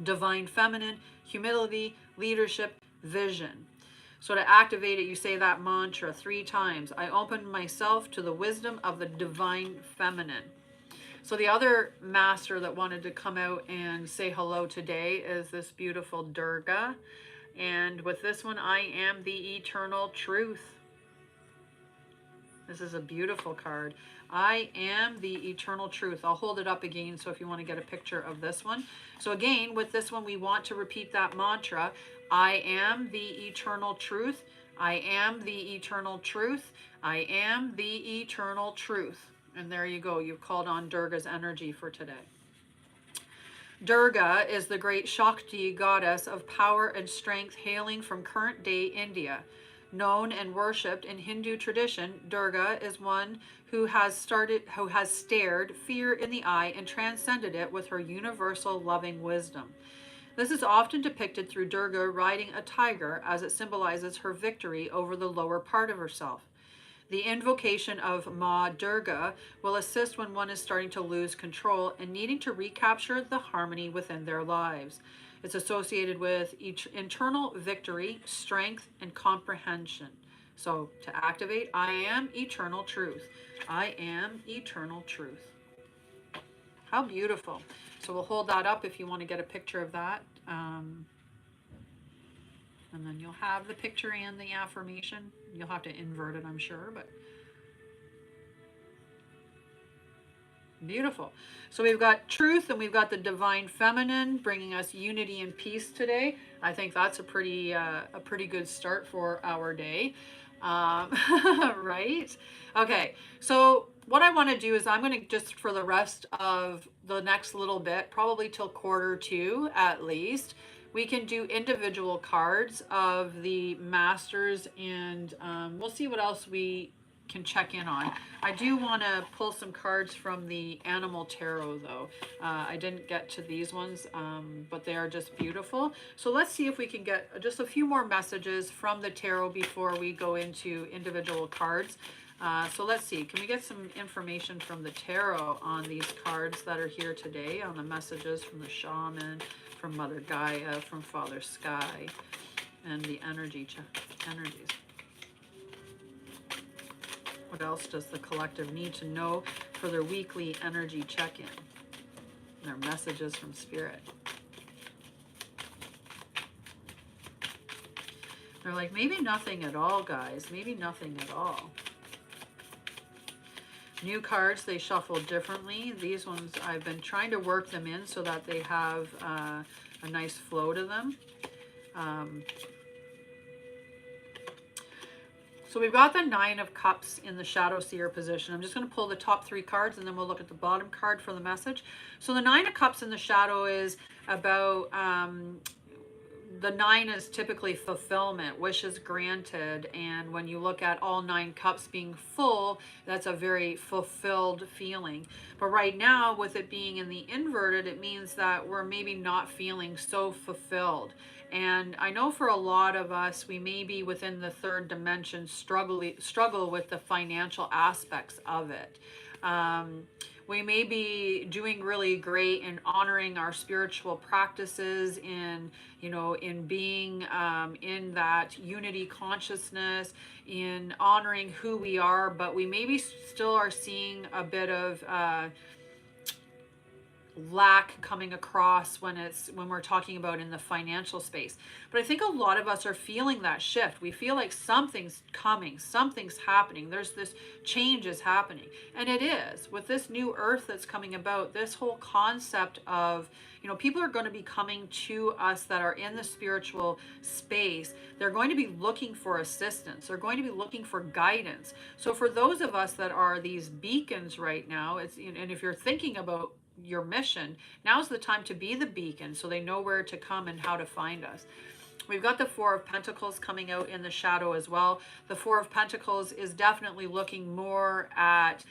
Divine Feminine, humility, leadership, vision. So to activate it, you say that mantra 3 times. I open myself to the wisdom of the Divine Feminine. So the other master that wanted to come out and say hello today is this beautiful Durga. And with this one, I am the eternal truth. This is a beautiful card. I am the eternal truth. I'll hold it up again so if you want to get a picture of this one. So again, with this one, we want to repeat that mantra. I am the eternal truth. I am the eternal truth. I am the eternal truth. And there you go. You've called on Durga's energy for today. Durga is the great Shakti goddess of power and strength hailing from current day India. Known and worshipped in Hindu tradition, Durga is one who has stared fear in the eye and transcended it with her universal loving wisdom. This is often depicted through Durga riding a tiger as it symbolizes her victory over the lower part of herself. The invocation of Ma Durga will assist when one is starting to lose control and needing to recapture the harmony within their lives. It's associated with each internal victory, strength, and comprehension. So to activate, I am eternal truth. I am eternal truth. How beautiful. So we'll hold that up if you want to get a picture of that. And then you'll have the picture and the affirmation. You'll have to invert it, I'm sure, but beautiful. So we've got truth and we've got the divine feminine bringing us unity and peace today. I think that's a pretty good start for our day, right? Okay, so what I want to do is I'm going to just for the rest of the next little bit, probably till Q2 at least, we can do individual cards of the masters, and we'll see what else we can check in on. I do want to pull some cards from the Animal Tarot though. I didn't get to these ones, but they are just beautiful. So let's see if we can get just a few more messages from the tarot before we go into individual cards. So let's see, can we get some information from the tarot on these cards that are here today, on the messages from the shaman, from Mother Gaia, from Father Sky, and the energies. What else does the collective need to know for their weekly energy check-in? Their messages from Spirit. They're like, maybe nothing at all, guys. Maybe nothing at all. New cards, they shuffle differently. These ones, I've been trying to work them in so that they have a nice flow to them. So we've got the Nine of Cups in the Shadow Seer position. I'm just going to pull the top 3 cards and then we'll look at the bottom card for the message. So the Nine of Cups in the Shadow is about, the 9 is typically fulfillment, wishes granted. And when you look at all 9 cups being full, that's a very fulfilled feeling. But right now, with it being in the inverted, it means that we're maybe not feeling so fulfilled. And I know for a lot of us, we may be within the 3rd dimension struggle with the financial aspects of it. We may be doing really great in honoring our spiritual practices, in being in that unity consciousness, in honoring who we are, but we maybe still are seeing a bit of lack coming across when we're talking about in the financial space. But I think a lot of us are feeling that shift. We feel like something's coming, something's happening, there's this change is happening. And it is, with this new earth that's coming about, this whole concept of, people are going to be coming to us that are in the spiritual space. They're going to be looking for assistance, they're going to be looking for guidance. So for those of us that are these beacons right now, and if you're thinking about your mission, now's the time to be the beacon so they know where to come and how to find us. We've got the Four of Pentacles coming out in the shadow as well. The Four of Pentacles is definitely looking more at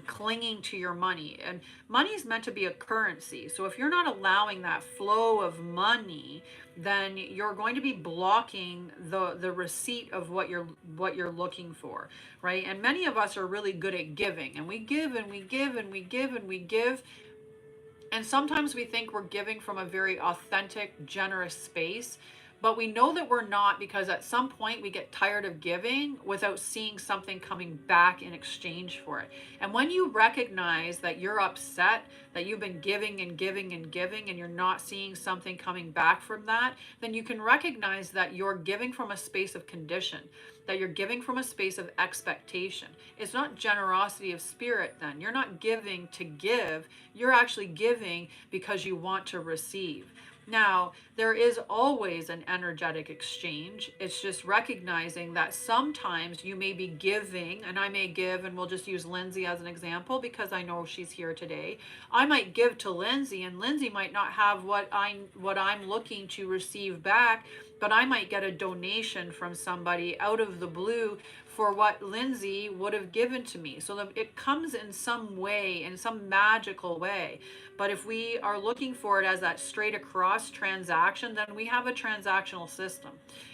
clinging to your money. And money is meant to be a currency. So if you're not allowing that flow of money, then you're going to be blocking the receipt of what you're looking for, right? And many of us are really good at giving, and we give and we give and we give and we give. And sometimes we think we're giving from a very authentic, generous space, but we know that we're not, because at some point we get tired of giving without seeing something coming back in exchange for it. And when you recognize that you're upset, that you've been giving and giving and giving, and you're not seeing something coming back from that, then you can recognize that you're giving from a space of condition, that you're giving from a space of expectation. It's not generosity of spirit then. You're not giving to give. You're actually giving because you want to receive. Now, there is always an energetic exchange. It's just recognizing that sometimes you may be giving, and I may give, and we'll just use Lindsay as an example because I know she's here today. I might give to Lindsay, and Lindsay might not have what I'm looking to receive back, but I might get a donation from somebody out of the blue for what Lindsay would have given to me. So that it comes in some way, in some magical way. But if we are looking for it as that straight across transaction, then we have a transactional system.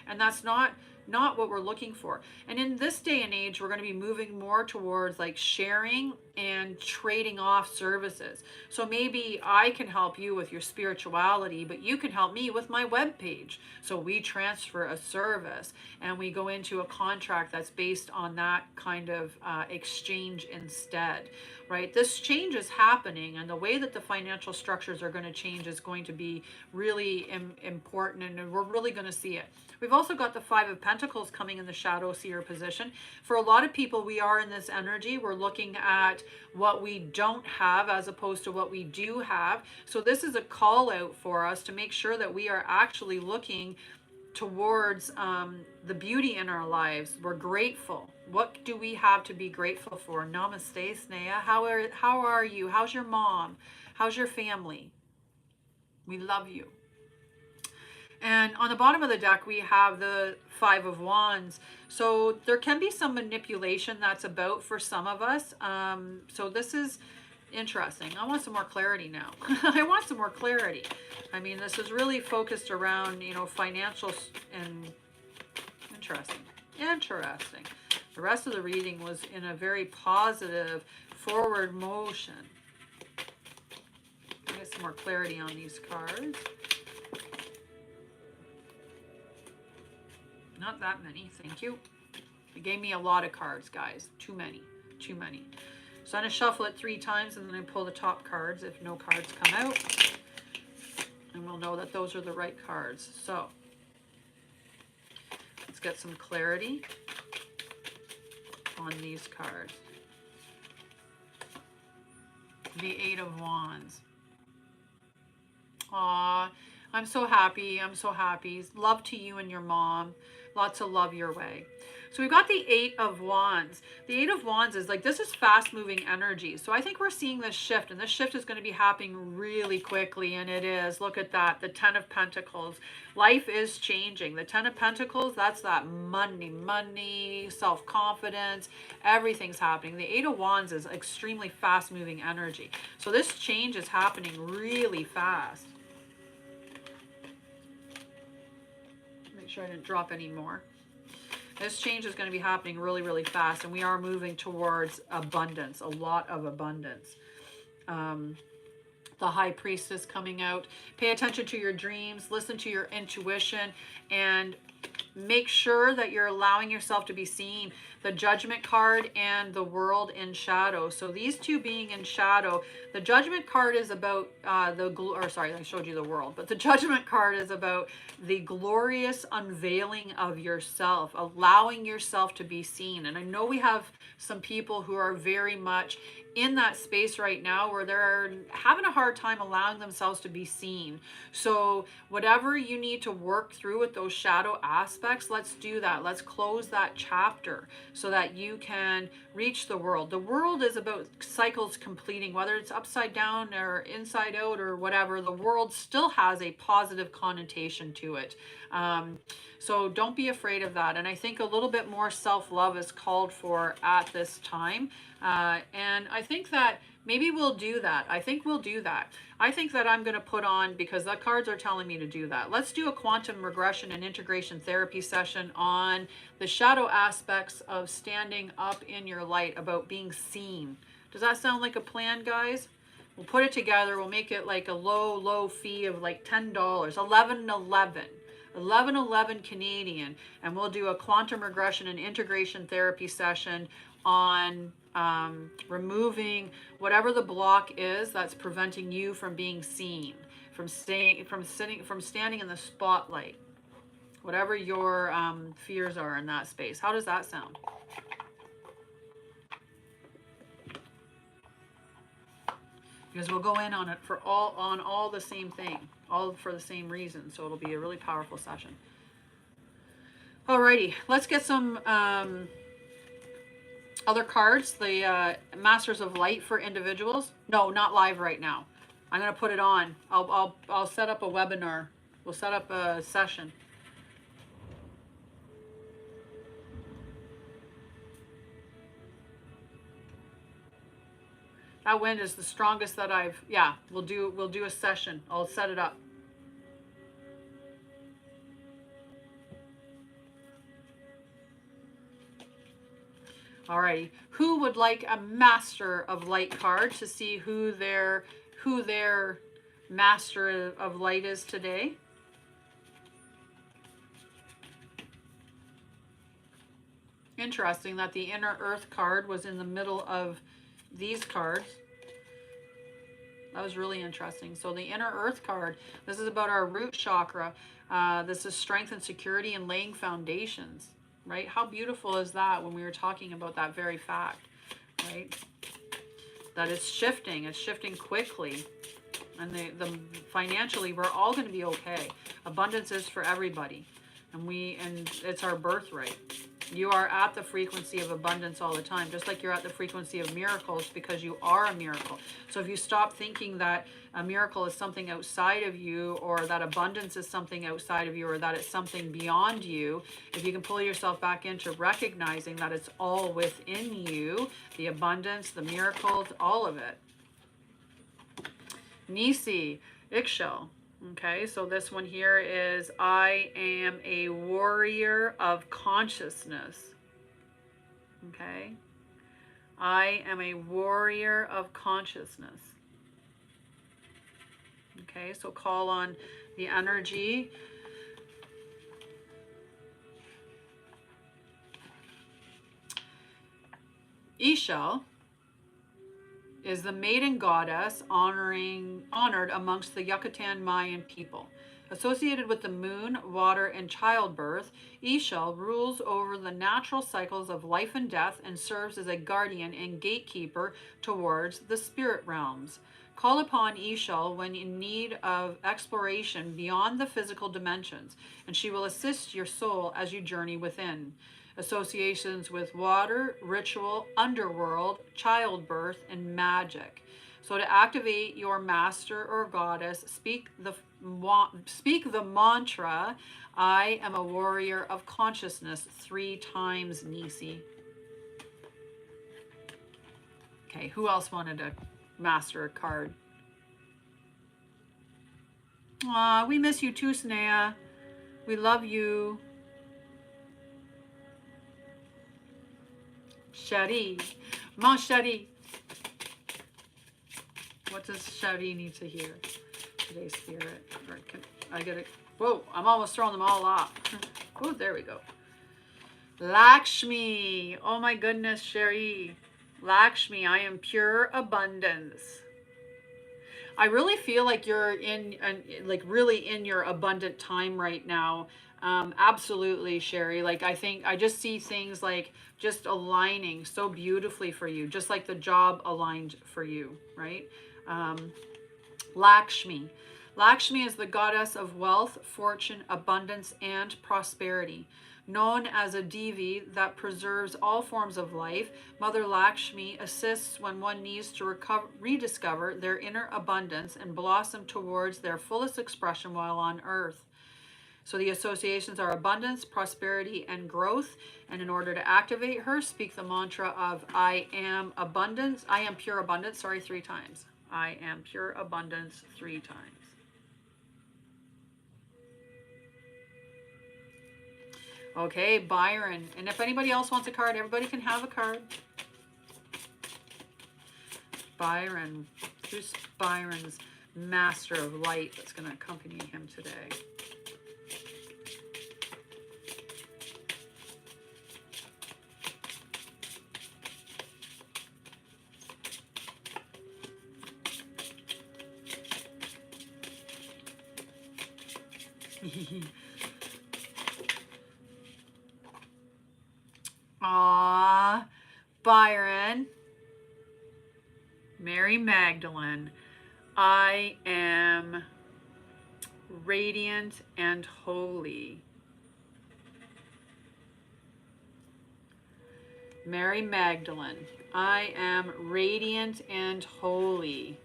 And that's not what we're looking for. And in this day and age, we're going to be moving more towards like sharing and trading off services. So maybe I can help you with your spirituality, but you can help me with my web page. So we transfer a service and we go into a contract that's based on that kind of exchange instead, right? This change is happening, and the way that the financial structures are going to change is going to be really important, and we're really going to see it. We've also got the Five of Pentacles coming in the shadow seer position. For a lot of people, we are in this energy. We're looking at what we don't have as opposed to what we do have. So this is a call out for us to make sure that we are actually looking towards the beauty in our lives. We're grateful. What do we have to be grateful for? Namaste, Sneha. How are you? How's your mom? How's your family? We love you. And on the bottom of the deck, we have the Five of Wands. So there can be some manipulation that's about for some of us. So this is interesting. I want some more clarity now. I want some more clarity. I mean, this is really focused around, financial and interesting. The rest of the reading was in a very positive forward motion. Get some more clarity on these cards. Not that many, thank you. It gave me a lot of cards, guys. Too many. So I'm going to shuffle it 3 times, and then I pull the top cards if no cards come out. And we'll know that those are the right cards. So let's get some clarity on these cards. The Eight of Wands. Aw, I'm so happy. Love to you and your mom. Lots of love your way. So we've got the Eight of Wands. The Eight of Wands is like, this is fast moving energy. So I think we're seeing this shift, and this shift is going to be happening really quickly. And it is. Look at that. The Ten of Pentacles. Life is changing. The Ten of Pentacles, that's that money, self-confidence. Everything's happening. The Eight of Wands is extremely fast moving energy. So this change is happening really fast. Make sure I didn't drop any more. This change is going to be happening really, really fast, and we are moving towards abundance, a lot of abundance. The High Priestess coming out. Pay attention to your dreams, listen to your intuition, and make sure that you're allowing yourself to be seen. The Judgment card and the World in shadow. So these two being in shadow, the Judgment card is about I showed you the World, but the Judgment card is about the glorious unveiling of yourself, allowing yourself to be seen. And I know we have some people who are very much in that space right now where they're having a hard time allowing themselves to be seen. So whatever you need to work through with those shadow aspects, let's do that. Let's close that chapter. so that you can reach the world. The world is about cycles completing, whether it's upside down or inside out or whatever. The world still has a positive connotation to it. So don't be afraid of that. And I think a little bit more self-love is called for at this time. And I think that maybe we'll do that. I think we'll do that. I think that I'm going to put on, because the cards are telling me to do that. Let's do a quantum regression and integration therapy session on the shadow aspects of standing up in your light, about being seen. Does that sound like a plan, guys? We'll put it together. We'll make it like a low fee of like $10, 11.11 Canadian, and we'll do a quantum regression and integration therapy session on removing whatever the block is that's preventing you from being seen, from standing in the spotlight, whatever your fears are in that space. How does that sound? Because we'll go in on it for all the same thing, all for the same reason. So it'll be a really powerful session. Alrighty, let's get some other cards. The Masters of Light for individuals. No, not live right now. I'm gonna put it on. I'll set up a webinar. We'll set up a session. That wind is the strongest that I've. Yeah, we'll do a session. I'll set it up. Alrighty, who would like a Master of Light card to see who their Master of Light is today? Interesting that the Inner Earth card was in the middle of these cards. That was really interesting. So the Inner Earth card, this is about our root chakra. This is strength and security and laying foundations. Right? How beautiful is that when we were talking about that very fact, right? That it's shifting quickly. And the financially, we're all going to be okay. Abundance is for everybody. And it's our birthright. You are at the frequency of abundance all the time, just like you're at the frequency of miracles, because you are a miracle. So if you stop thinking that a miracle is something outside of you, or that abundance is something outside of you, or that it's something beyond you, if you can pull yourself back into recognizing that it's all within you, the abundance, the miracles, all of it. Nisi, Ixchel. Okay, so this one here is, I am a warrior of consciousness. Okay, I am a warrior of consciousness. Okay, so call on the energy. Ixchel is the maiden goddess honored amongst the Yucatan Mayan people. Associated with the moon, water, and childbirth, Ixchel rules over the natural cycles of life and death and serves as a guardian and gatekeeper towards the spirit realms. Call upon Ixchel when in need of exploration beyond the physical dimensions, and she will assist your soul as you journey within. Associations with water, ritual, underworld, childbirth, and magic. So to activate your master or goddess, speak the mantra, I am a warrior of consciousness, 3 times, Nisi. Okay, who else wanted a master card? Aw, we miss you too, Snea. We love you. Shari. Mon Shari. What does Shari need to hear? Today's spirit. I get it. Whoa, I'm almost throwing them all off. Oh, there we go. Lakshmi. Oh my goodness, Shari. Lakshmi, I am pure abundance. I really feel like you're really in your abundant time right now. Absolutely, Sherry. Like, I just see things like just aligning so beautifully for you, just like the job aligned for you, right? Lakshmi. Lakshmi is the goddess of wealth, fortune, abundance, and prosperity. Known as a Devi that preserves all forms of life, Mother Lakshmi assists when one needs to rediscover their inner abundance and blossom towards their fullest expression while on earth. So the associations are abundance, prosperity, and growth. And in order to activate her, speak the mantra of I am abundance. I am pure abundance, 3 times. I am pure abundance 3 times. Okay, Byron. And if anybody else wants a card, everybody can have a card. Byron. Who's Byron's master of light that's going to accompany him today? Aw, Byron. Mary Magdalene. I am radiant and holy. Mary Magdalene. I am radiant and holy.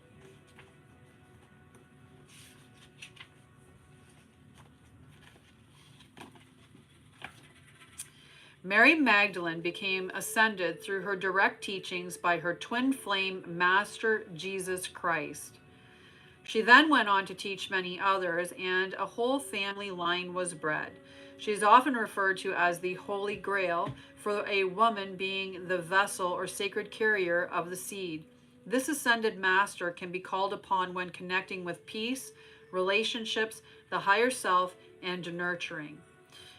Mary Magdalene became ascended through her direct teachings by her twin flame Master Jesus Christ. She then went on to teach many others, and a whole family line was bred. She is often referred to as the Holy Grail, for a woman being the vessel or sacred carrier of the seed. This ascended master can be called upon when connecting with peace, relationships, the higher self, and nurturing.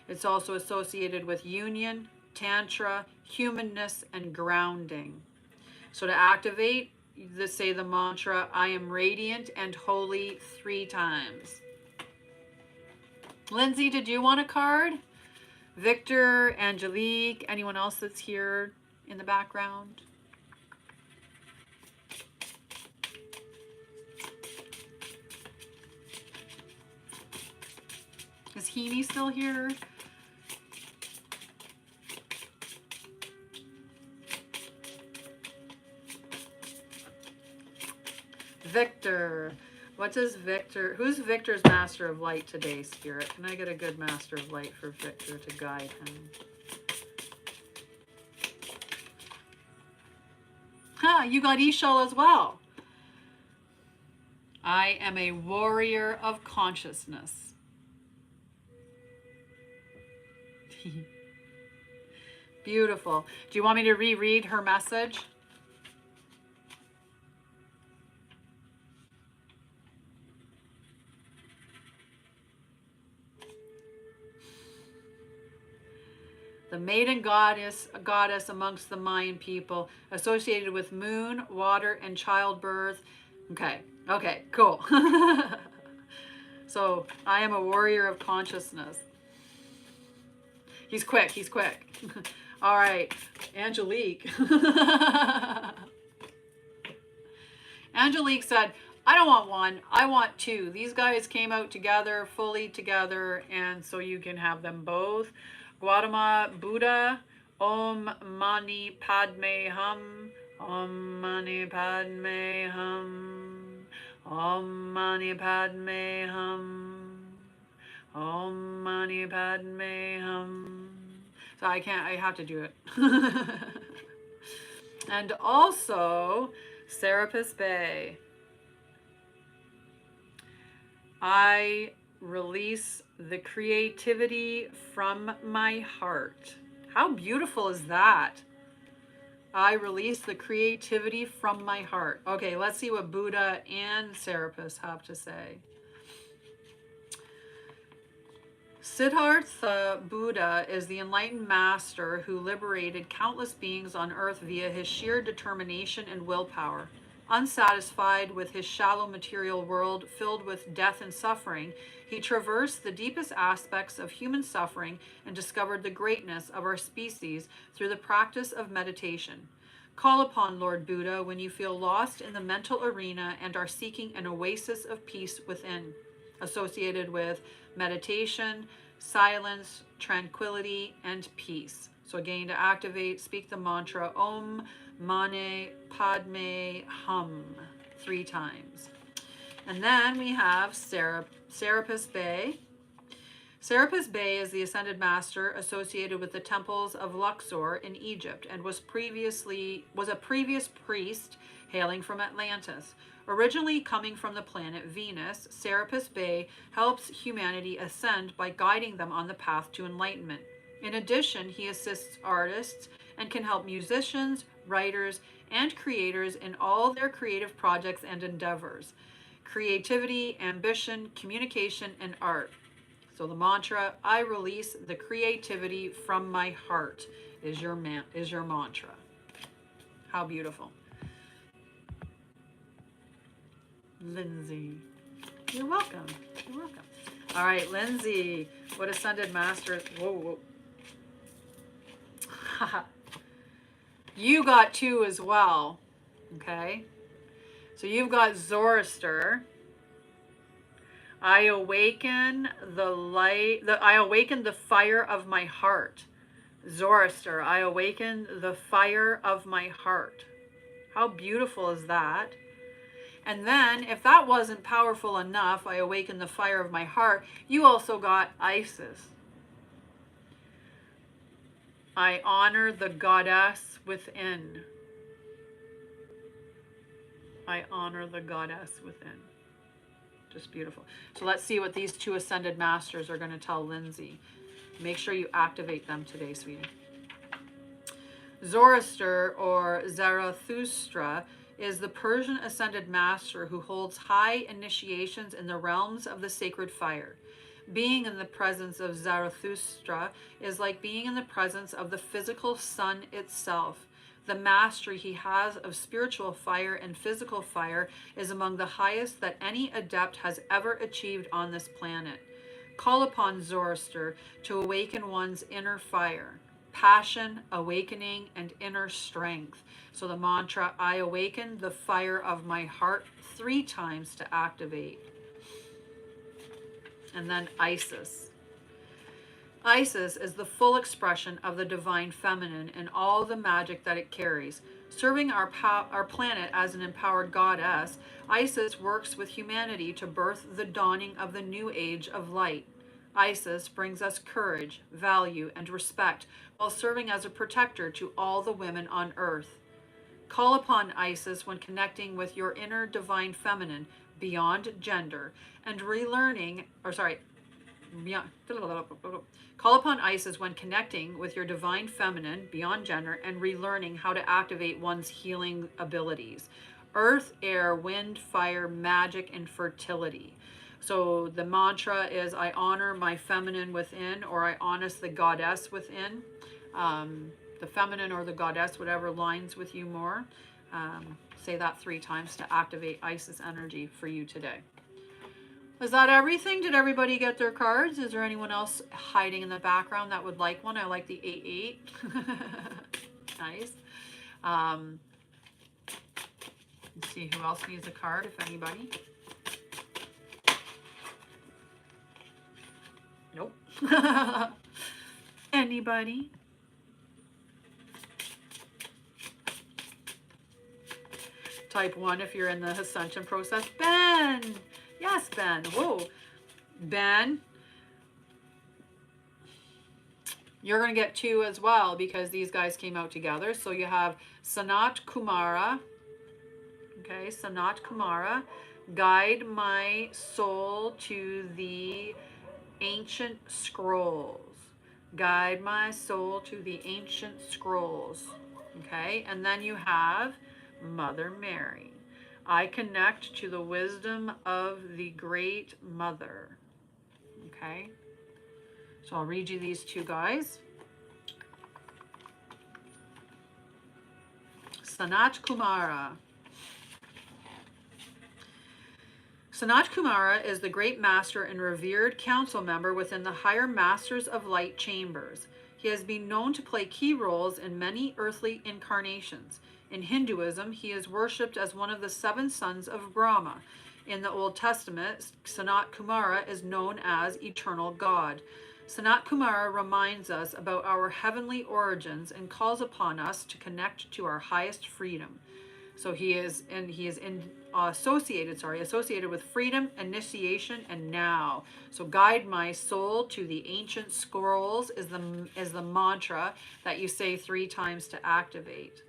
It's also associated with union, tantra, humanness, and grounding. So to activate, say the mantra, I am radiant and holy 3 times. Lindsay, did you want a card? Victor, Angelique, anyone else that's here in the background? Is Heaney still here? Victor. What does Victor, who's Victor's Master of Light today, Spirit? Can I get a good Master of Light for Victor to guide him? You got Ishal as well. I am a warrior of consciousness. Beautiful. Do you want me to reread her message? The maiden goddess amongst the Mayan people, associated with moon, water, and childbirth. Okay, cool. So, I am a warrior of consciousness. He's quick. All right, Angelique. Angelique said, I don't want 1, I want 2. These guys came out together, fully together, and so you can have them both. Gautama Buddha, Om Mani Padme Hum, Om Mani Padme Hum, Om Mani Padme Hum, Om Mani Padme Hum. So I have to do it. And also, Serapis Bay. I release the creativity from my heart. How beautiful is that? I release the creativity from my heart. Okay, let's see what Buddha and Serapis have to say. Siddhartha Buddha is the enlightened master who liberated countless beings on earth via his sheer determination and willpower. Unsatisfied with his shallow material world filled with death and suffering, he traversed the deepest aspects of human suffering and discovered the greatness of our species through the practice of meditation. Call upon Lord Buddha when you feel lost in the mental arena and are seeking an oasis of peace within, associated with meditation, silence, tranquility, and peace. So again, to activate, speak the mantra Om Mane Padme Hum 3 times. And then we have Serapis Bey. Serapis Bey is the ascended master associated with the temples of Luxor in Egypt and was a previous priest hailing from Atlantis. Originally coming from the planet Venus, Serapis Bey helps humanity ascend by guiding them on the path to enlightenment. In addition, he assists artists and can help musicians, writers, and creators in all their creative projects and endeavors. Creativity, ambition, communication, and art. So the mantra, I release the creativity from my heart, is your mantra. How beautiful. Lindsay, you're welcome. You're welcome. All right, Lindsay, what ascended master? Whoa. You got 2 as well. Okay. So you've got Zoroaster. I awaken the light, I awaken the fire of my heart. Zoroaster, I awaken the fire of my heart. How beautiful is that? And then, if that wasn't powerful enough, I awaken the fire of my heart, you also got Isis. I honor the goddess within. I honor the goddess within. Just beautiful. So let's see what these 2 ascended masters are going to tell Lindsay. Make sure you activate them today, sweetie. Zoroaster, or Zarathustra, is the Persian ascended master who holds high initiations in the realms of the sacred fire. Being in the presence of Zarathustra is like being in the presence of the physical sun itself. The mastery he has of spiritual fire and physical fire is among the highest that any adept has ever achieved on this planet. Call upon Zoroaster to awaken one's inner fire, passion, awakening, and inner strength. So the mantra, I awaken the fire of my heart 3 times to activate. And then Isis. Isis is the full expression of the divine feminine and all the magic that it carries. Serving our planet as an empowered goddess, Isis works with humanity to birth the dawning of the new age of light. Isis brings us courage, value, and respect while serving as a protector to all the women on earth. Call upon Isis when connecting with your inner divine feminine beyond gender and Call upon Isis when connecting with your divine feminine beyond gender and relearning how to activate one's healing abilities. Earth, air, wind, fire, magic, and fertility. So the mantra is, I honor my feminine within, or I honor the goddess within. The feminine or the goddess, whatever lines with you more. Say that 3 times to activate Isis energy for you today. Is that everything? Did everybody get their cards? Is there anyone else hiding in the background that would like one? I like the 8-8. Nice. Let's see who else needs a card, if anybody. Nope. Anybody? Type 1 if you're in the ascension process. Ben! Yes, Ben. Whoa. Ben, you're going to get 2 as well because these guys came out together. So you have Sanat Kumara. Okay, Sanat Kumara. Guide my soul to the ancient scrolls. Guide my soul to the ancient scrolls. Okay, and then you have Mother Mary. I connect to the wisdom of the Great Mother. Okay, so I'll read you these 2 guys. Sanat Kumara. Sanat Kumara is the great master and revered council member within the higher Masters of Light chambers. He has been known to play key roles in many earthly incarnations. In Hinduism, he is worshipped as one of the 7 sons of Brahma. In the Old Testament, Sanat Kumara is known as Eternal God. Sanat Kumara reminds us about our heavenly origins and calls upon us to connect to our highest freedom. So he is associated with freedom, initiation, and now. So guide my soul to the ancient scrolls is the mantra that you say 3 times to activate.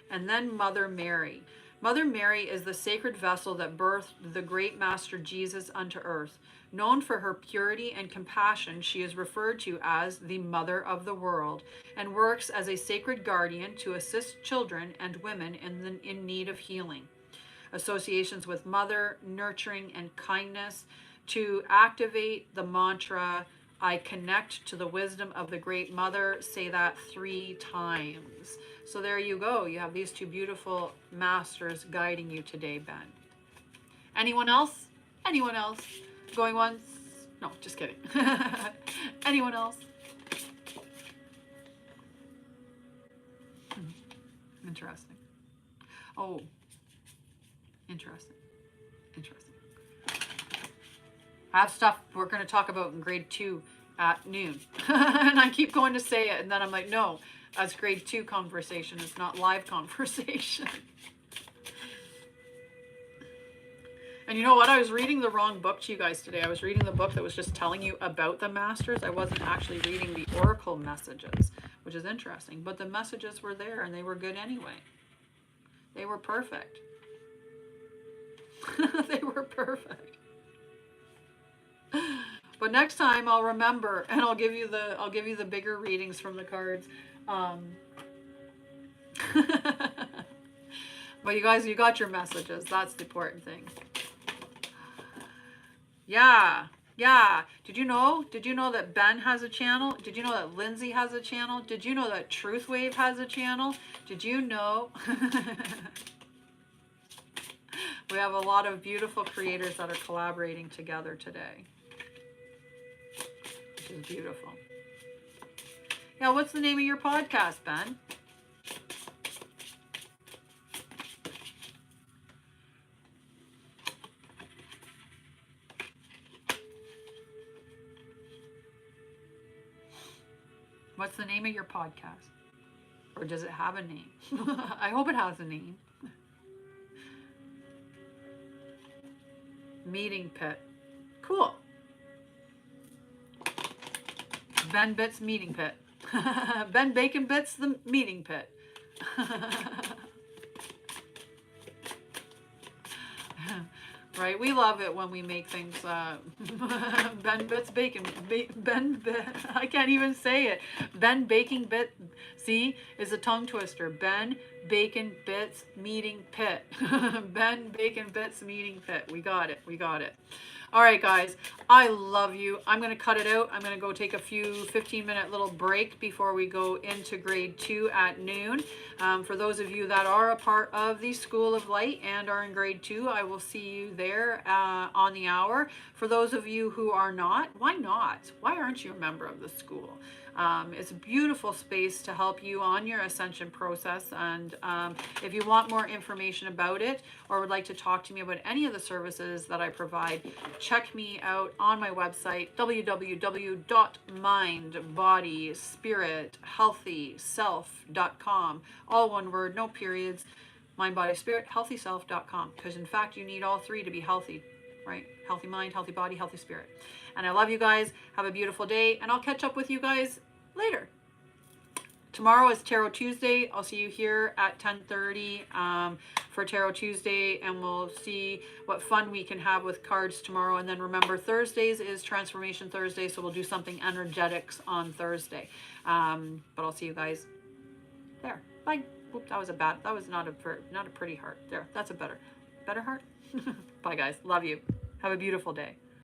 And then Mother Mary. Mother Mary is the sacred vessel that birthed the great Master Jesus unto earth. Known for her purity and compassion, she is referred to as the Mother of the World and works as a sacred guardian to assist children and women in need of healing. Associations with mother, nurturing, and kindness. To activate the mantra, I connect to the wisdom of the Great Mother, say that 3 times. So there you go. You have these 2 beautiful masters guiding you today, Ben. Anyone else? Anyone else? Going once? No, just kidding. Anyone else? Interesting. Oh, interesting. Interesting. I have stuff we're going to talk about in grade 2 at noon. And I keep going to say it, and then I'm like, no, that's grade 2 conversation. It's not live conversation. And you know what? I was reading the wrong book to you guys today. I was reading the book that was just telling you about the masters. I wasn't actually reading the oracle messages, which is interesting. But the messages were there, and they were good anyway. They were perfect. They were perfect. But next time I'll remember, and I'll give you the bigger readings from the cards. But you guys, you got your messages. That's the important thing. Yeah. Did you know that Ben has a channel? Did you know that Lindsay has a channel? Did you know that Truthwave has a channel? Did you know? We have a lot of beautiful creators that are collaborating together today. Which is beautiful. Yeah, what's the name of your podcast, Ben? What's the name of your podcast? Or does it have a name? I hope it has a name. Meeting Pit. Cool. Ben Bits Meeting Pit. Ben Bacon Bits the Meeting Pit. Right? We love it when we make things Ben Bits Bacon. I can't even say it. Ben Baking Bit. See? Is a tongue twister. Ben Bacon Bits Meeting Pit. Ben Bacon Bits Meeting Pit. We got it. All right, guys, I love you. I'm going to cut it out. I'm going to go take a few 15-minute little break before we go into grade 2 at noon. For those of you that are a part of the School of Light and are in grade 2, I will see you there on the hour. For those of you who are not, why not? Why aren't you a member of the school? It's a beautiful space to help you on your ascension process. And if you want more information about it or would like to talk to me about any of the services that I provide, check me out on my website, www.mindbodyspiриthealthyself.com. All one word, no periods. Mind, body, spirit, healthyself.com. Because in fact, you need all 3 to be healthy, right? Healthy mind, healthy body, healthy spirit. And I love you guys. Have a beautiful day. And I'll catch up with you guys later. Tomorrow is Tarot Tuesday. I'll see you here at 10:30 for Tarot Tuesday, and we'll see what fun we can have with cards tomorrow. And then remember, Thursdays is Transformation Thursday, so we'll do something energetics on Thursday. But I'll see you guys there. Bye. Oop, that was not a pretty heart. There, that's a better heart. Bye, guys. Love you. Have a beautiful day.